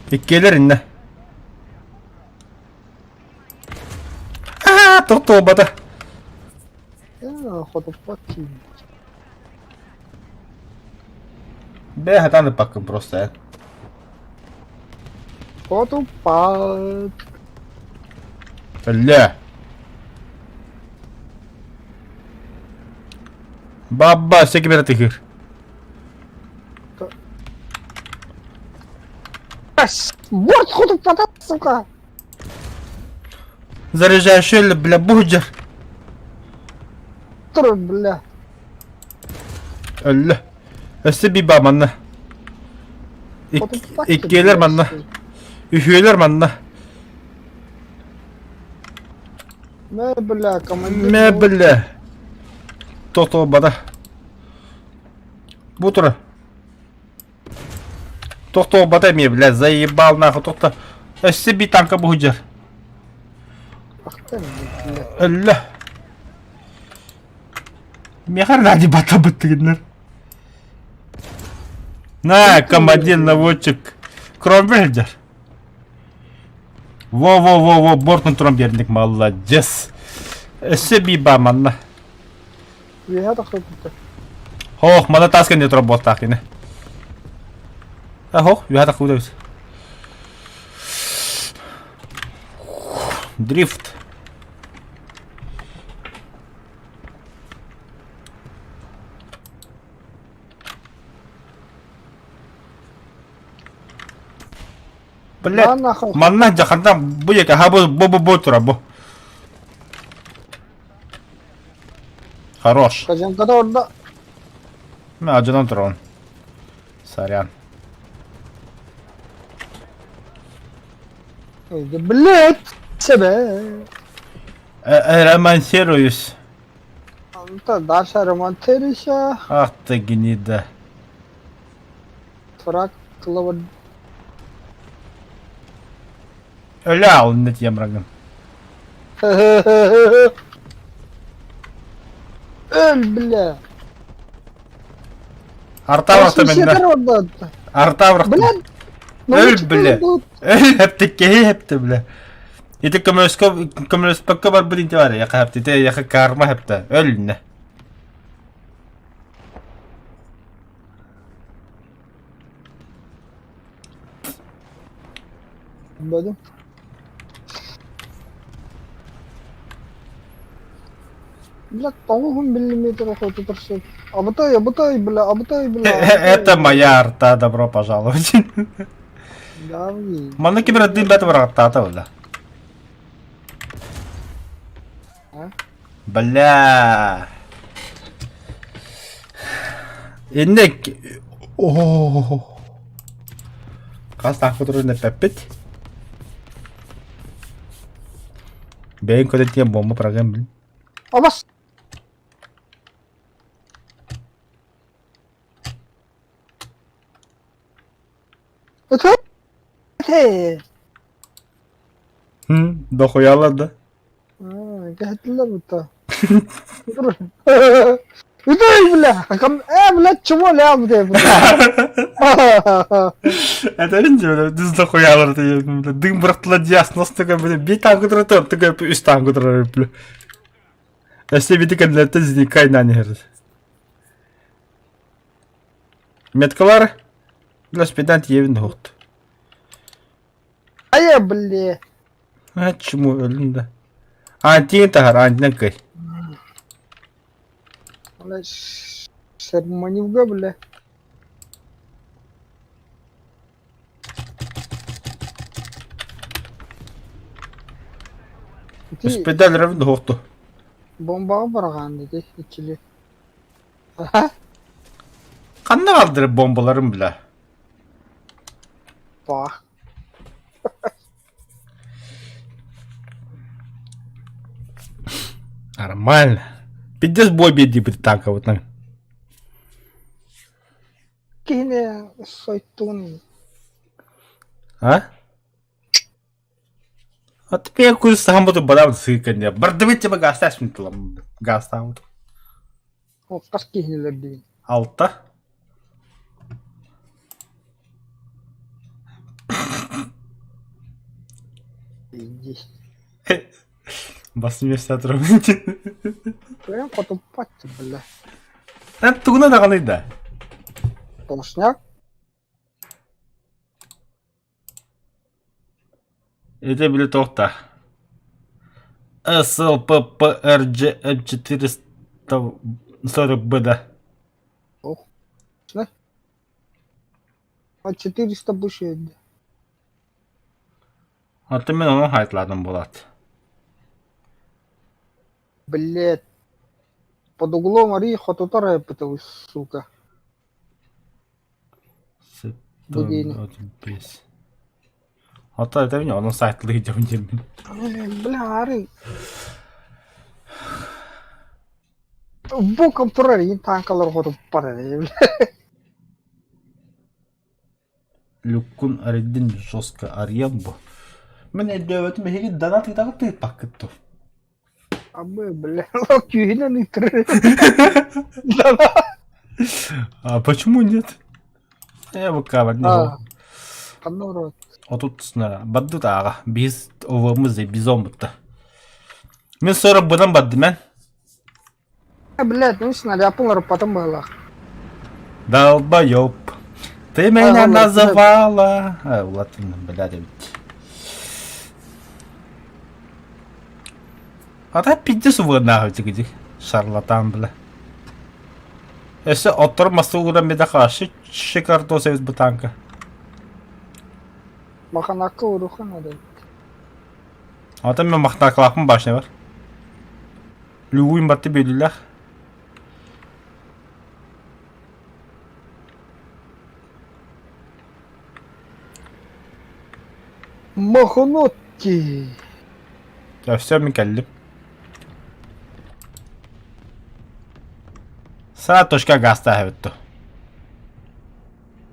Иккелер инне. Тоқтобада. Ходу паки. Бе хатаны паккын просто. Ходу пак. Ля. Баба, всеки берет их. Борт ходу пак, сука. Заряжаешь или, бля, буджер. Тур, бля. Ля. Эссе биба манна. Иккелер манна. Үхүлер манна. Мэ, бля, командир. Ме, бля. Тоқтобада. Бутура. Тоқтобада ме, бля, заебал нахуй, тоқта. Эссе би танка буджер. Ах ты, бля. Ля. Мехар нади бата быттыгыннар. На, командир, наводчик. Кромвельдер. Во, бортын турам бердік, молодец. Эссе биба манна. Я так ходу. Ох, мана таскен не турам болтақ ені. Ох, я так удавыз. Дрифт. Блядь, манна жақанда бұл екі хабы бу тұра бұ. Хорош. Казанкада орда. Мен ажынан тұра он. Сорян. Ой, да, блядь, себе. Ремонтируюсь. Антон, Даша ремонтируйся. Ах ты гнида. Фраг, клавод. Öyle net yamragım. Öl bile. Arta bıraktı Yeter benden. orada. Arta bıraktı. Блядь, Öl bile. Öl hepti kehi hepti bile. İti kömürüskop var bu dinti var ya. Yaka hepti. Yaka karma hepti. Öl ne. بدو. Блядь, по-моему, миллиметров хоть это все. Обытай, бля, обытай, бля. Это моя арта. Добро пожаловать. Дави. Mana ki bir adım bete var arta ata öyle. А? Bля. İnnek. Oh. Kas takut terus nih pepit. Bem quando tinha bomba pra gamble. Абас. Это? Дохуяла да. Гатла это. Это, бля, блядь, чего лямды, Это видите, düz дохуялар diye. Dın bıraktılar diyas nasıl tıkı böyle bir tane kudura tör tıkı üst tane kudura böyle. Если bir tıkı lette zidi kaynan yer. Меткалар. Для спидант евин хот. Ай, бля. Ha чему ölünde. Antin tahar antin kay. Блядь, шарманивга, бля. Спидал равен хоту. Бомбаға барған dedi ikili. Kanna kaldırıp bombalarım bile. Bak. Нормально. Пиздец бой беди при танка вот так. Yine soytun. А? А ты меня куда сам буду badam сыканье. Бардовите бы гасташ митлам. Гастаут. O kas kihniler değil. Altta. İyi. Basın mesela durumda. Прям потупать, бля. Ben tuğuna da kanıydı. Толшняк. Это были тоқта. SLPPRG M440BD. Ох. Ne? A 400 bu şeydi. Hatta ben onu hayatladım Bulat. Блять. Под углом Ари хототара пыталась, сука. Будильник. 135. Hatta это меня onun saytlıydı önce. Бля, Ари. Боком турari танкалар хотоп барады, бля. Люкун Аридин жестко арьям bu. Ben devletim hegi danat gidağı tık pakkıttı. Абы, бля, локюина не тры. А почему нет? Я бы кавать не А, панорот. O tutusuna baddı da ağa. Biz ovamızı biz olmadı. Ben sonra buradan baddım ben. Блять, ну снаряпалар потом было. Долбоёб. Ты меня называла. Латынным, блядь, ведь. А да пиздец вырнахуй тигиди. Шарлатан, бля. Если oturması uğramaya karşı çıkardı o seviz bu tanka. Маханака уруха надо. Adam ben maknaklakın başına var. Lüğün battı bölüler. Маханот Ки. Ya все مكلم. ساعة точка гаста هبتو.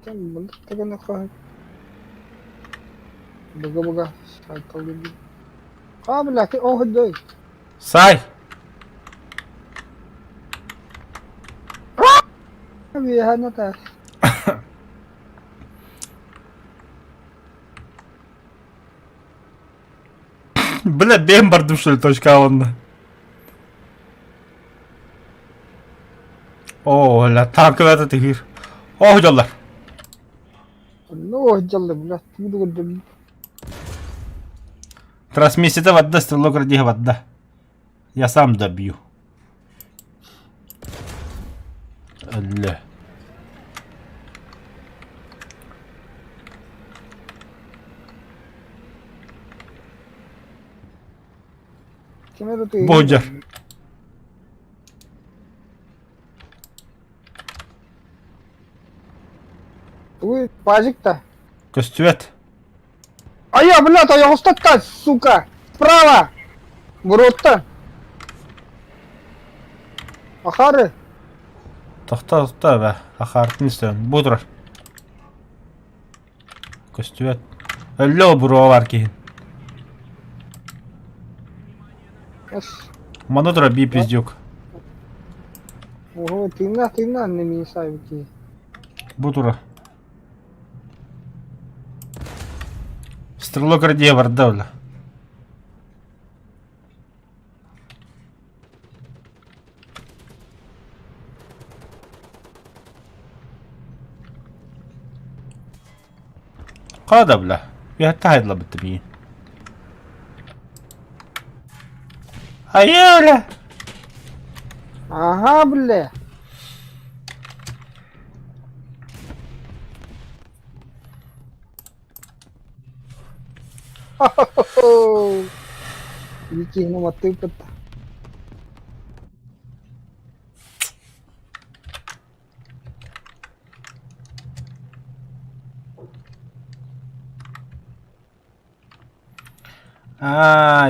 Там бандыр тагана хай. Бага. Шайтал gibi. Бля, ты охуй. Сай! Виганата. Бля, бем бардым что ли точка он. О, لا танк это тигр. О, жоллар. Ну, жоллар, бля, ты буду. Трансмиссия вода, стрелок ради вода. Я сам добью. Ля. Боджер. Ой, пазик-то. Костюет. А я, блядь, а я устатка, сука! Справа! В рот-то! Ахары! Тоқта бе. Ахартын істеуін. Бұдыр. Костюет. Әлі бұруа бар кейін. Маны тұра бей пиздюк. Ого, ты на, не мешай выйти. Бұдыр. Стрелок ради варда бля. قادة بلا فيها تايدلا بالتبيين هيولا Ага, бля. Хо-хо-хо. Вики, ну вот ты пытаешься.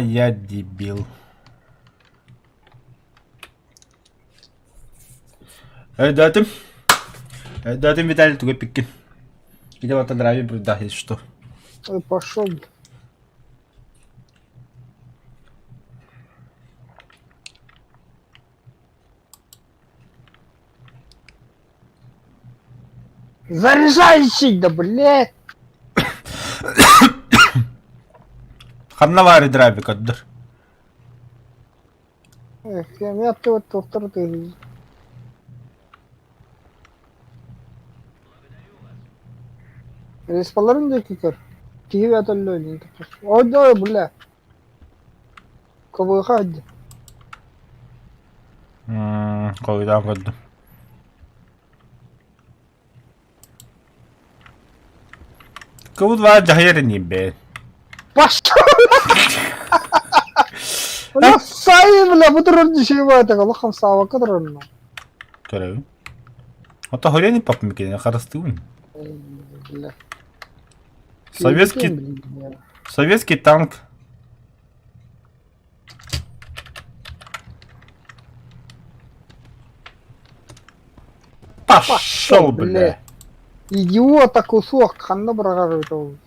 я дебил. Датым Виталий тугой пикин. Где вот драйве да, если что. Ой, пошел. Заряжающий, да блядь. Ханнавари драйве каддыр. Эх, я ты вот второй ты. Респаларындaki kır. Kivi atalım öyle. Oyda bula. Ковой хадди. Қойдан қойдым. Кауд var жахерінен бе. Пошел! Бля, сайы, бля, бұтырын дешей байды. Аллахым сауа қыдырын. Көрәу. Ата хоряни пап мекені қарыстыуын. Бля. Советский танк. Пошел, бля. Идиота кусок, ханна брагарывает.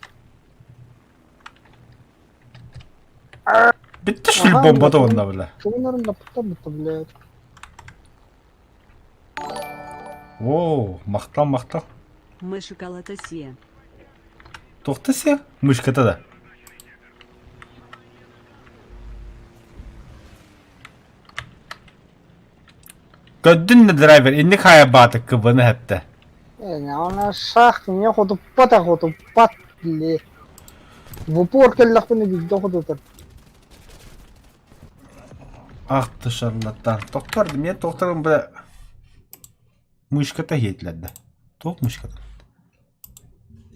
Бітті шүл бомбада онда, бля. Чугунарын лаптап, блядь. О, мақтал. Мы шоколада Сия. Тоқты се? Мышката да. Gördün mü driver? İndik haya batık kıvını hep de. Она шах, мне ходу пат, блядь. В упор келлахпын видео ходу. Ah dışarılardan. Doktor dedim doktorun böyle mышката yetledi. Tok mышката.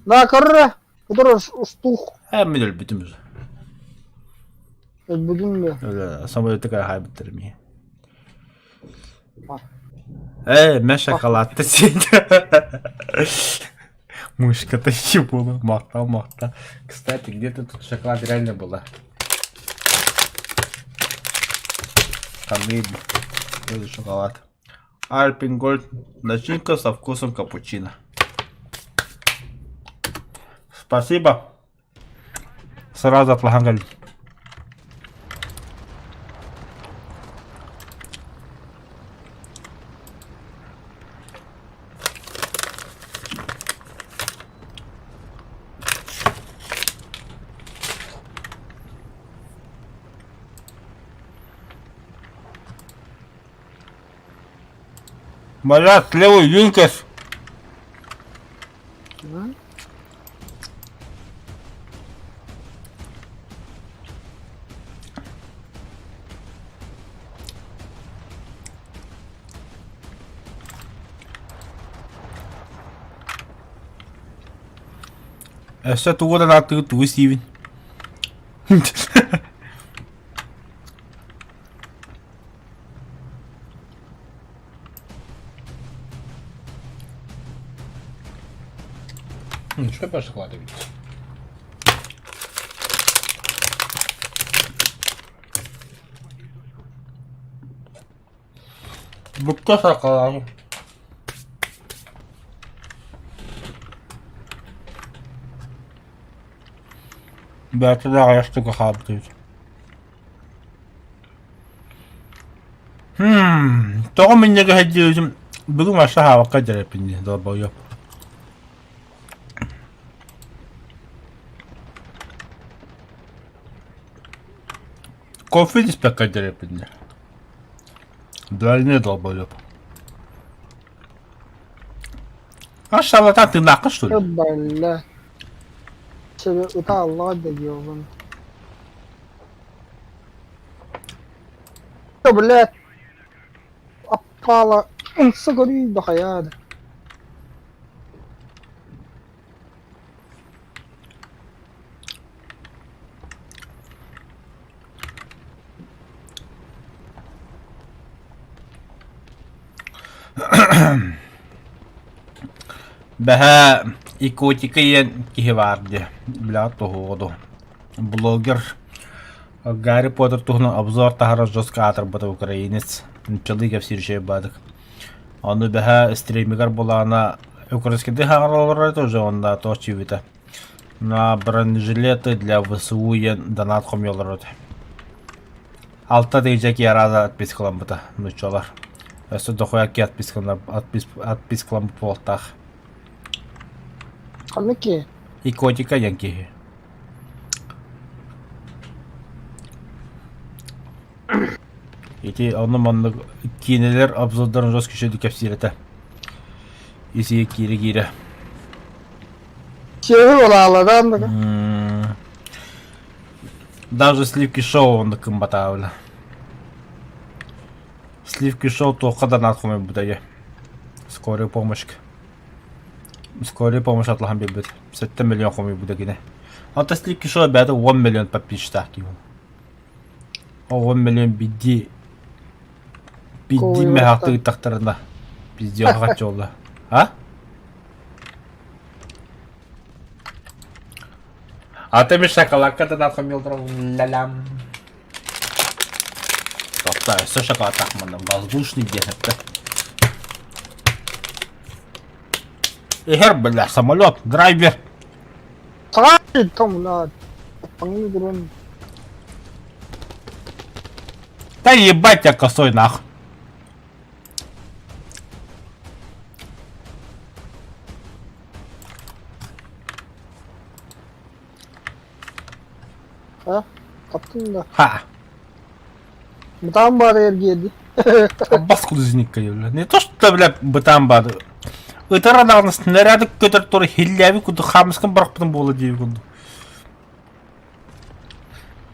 Да, корра, который стух. Hem öyle bütümüz. Будем ли? Öyle samolyota kadar haybettirim ya. Bak. Me şokolattı seni. Мышка-то ебала. Махта. Кстати, где-то тут шоколад реально была. Канель. Это шоколад. Альпенгольд. Начинка со вкусом капучино. Спасибо. Сразу отлагали. Марат, левый Юнкес. Да? Essa toda na tu, Steven. Что я по шоколаду видел? Будто шоколад. Бәті дағы яштығы қабы дейді. Тоғы меннегі әдді өзім бүгін аша хаваққа дәрепінде долбау еп. Кофе диспекка дәрепінде. Дәліне долбау еп. Ашалатан тыңнақы что ли? Бля. Себе уталла да ёбан. Блядь. Опала. Согори до хаяда. Бәһә икотика ен кихи варды. Бля тоғуду. Блогер. Гарри Поттер тухна обзор тахара жестко атыр бата украинец. Нчалыга все решили бадык. Оны бәһә стримигар булана украинские хагарлары тоже онда точивита. На бронежилеты для ВСУ ен донат комьолары. Алта дейжек ярада отпискалам бата. Ну чолар. Эсо дохуяки отпискалам полтах. Қалмеке? Икотика янки. Эти онны кинелер обзордарын жоз күшеді кәпсиреті. Есеге кире-кире. Севі ола аладан да. Даже сливки шоу онды кым батауылы. Сливки шоу тоқадан атқымай бұдайы. Скорая помощь. Скорая помощь атлахан бебет. 7 миллион хомой буде гине. Ата сливки шоу бәді 10 миллион подписчиктар киюн. 10 миллион бидди. Бидди мәхақты гиттақтарында. Бидди оғач олды. А? Ата ми шоколадкадан атқым елдырым. Лалам. Тоқта, өсі шоколад тақмандым. Воздушный десетті. Эхер, бля, самолет, драйвер. Сағай, там, да. Паңны дұрын. Да ебать тебя косой нах. А? Таптың да. Ха. Бұтан бар ергеді. Аббас кудызник бля. Не то что, бля, бытам бады. Ытарадағын снаряды көтір тұры хилләви күді хамыскын барықпытын болы дейі күнді.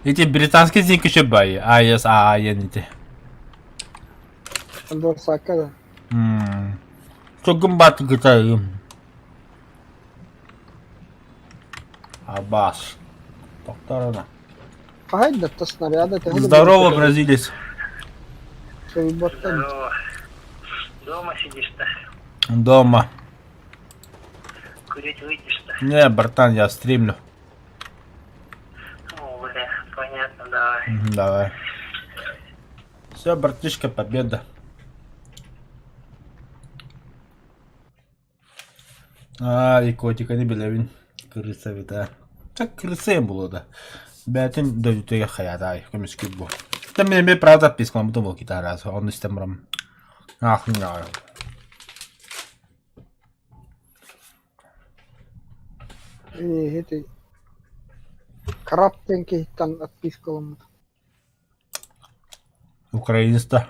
Эти британский зинки ще бай. ISAN эти. Андор сака да. Чогын баты гытайым. Аббас. Тоқтарына. Ай, да то снаряда. Здорово, бразилец. Здорово. Дома сидишь-то? Дома. Курить выйдешь-то? Не, братан, я стримлю. О, бля, понятно, давай. Давай. Все, братишка, победа. И котика не білевін. Кырыса бета. Так кырысайым бұл ода. Бәтін дөйтеге қаядай. Көмеске бұл. Мен правда пискам бұтым ол китарасы. Оны істемірім. Ахын ағай. этой краптенький там отпискал. Украиниста.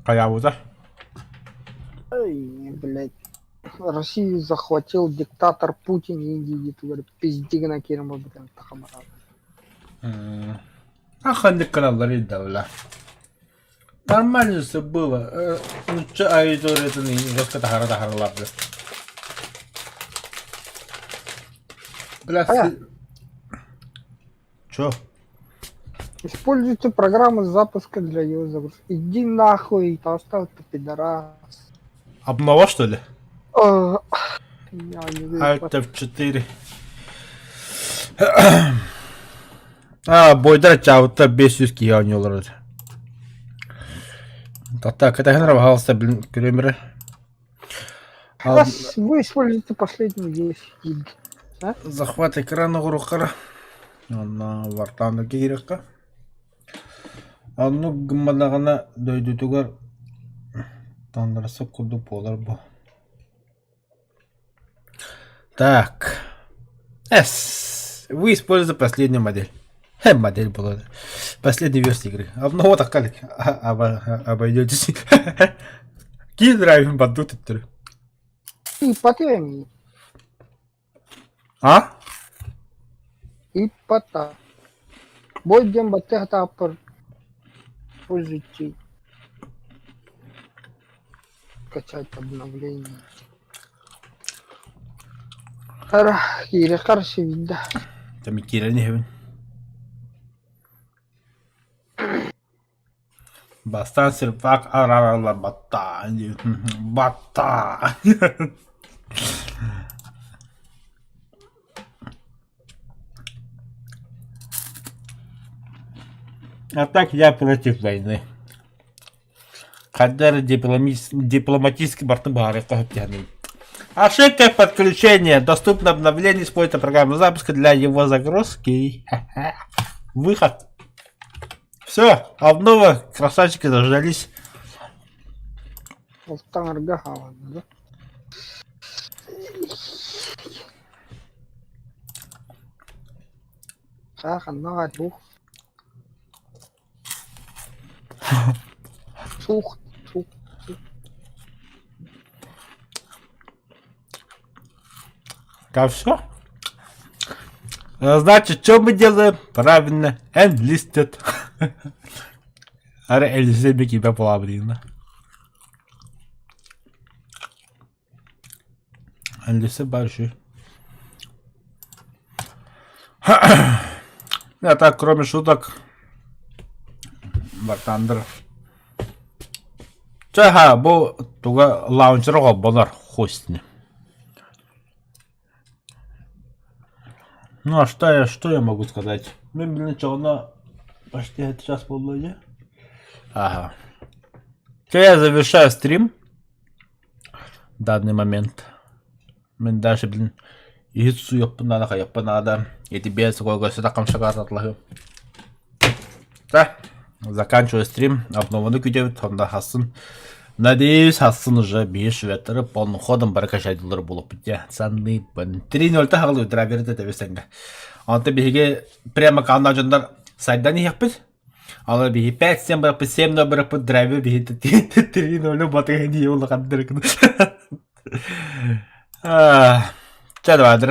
Каявуза. Ой, блядь. Россию захватил диктатор Путин, Индии, говорит, пиздик на Кирма, блин, тахамарат. Аханды каналлары давла. Нормально все было. Ну че аудитория это не раската лапы. Бля, чё? Используйте программу запуска для ее загрузки. Иди нахуй, толстый ты пидорас. Обнова что ли? Я не знаю, Alt F4. Бойдар чаута бесюски я не улрад. Так, это нравился, блин, кремеры. раз вы используете последнюю вещь. Захват экрана рукара. На вартаны кирекка. Анну гымманагана дөйдүтүгөр тандырысы курду болар бу. Так. Вы используете последнюю модель. Модель была. Последний версия игры. Ну так как обойдетесь. Какие драйвим поддут это? И потеми. А? И пота. Будем батята пор. Позитив. Качать обновление. Кире карşı вида. Там и Кира не хевен. Бастан серпак арарала бата. Бата. А так я против войны. Кадар дипломатический борты бары. Ошибка подключения. Доступно обновление. Используйте программу запуска для его загрузки. Выход. Все, обнова. Красавчики заждались. Гаха, да? Хаха, дух. Сух. Так, все. Значит, что мы делаем? Правильно. Enlisted. Аре, Enlisted беги по половину. Enlisted большой. А так, кроме шуток. Бартандер. Чаха, бо туга лаунчерга болар хостни. Ну а что я могу сказать? Мы, блин, что, она почти это час полная. Ага. Я завершаю стрим. В данный момент. Мен даже, блин, яйцу надо. И тебе сколько сюда камшагат отлахи. Да. Заканчиваю стрим. Обновленный видео, онда хасын. Надеюсь, хасын уже беш ветры полным ходом баракашайдылар болып бітті. Санный бін. 3-0-та хағылы өтіра берді тәбесенге. Онда бейге прямо канал жондар сайдан ехпіз. Ала бейге 5-7 барапыз, 7-0 барапыз, драйвер бейге 3-0 батыға не олы қандыры күні. Чадывадыр.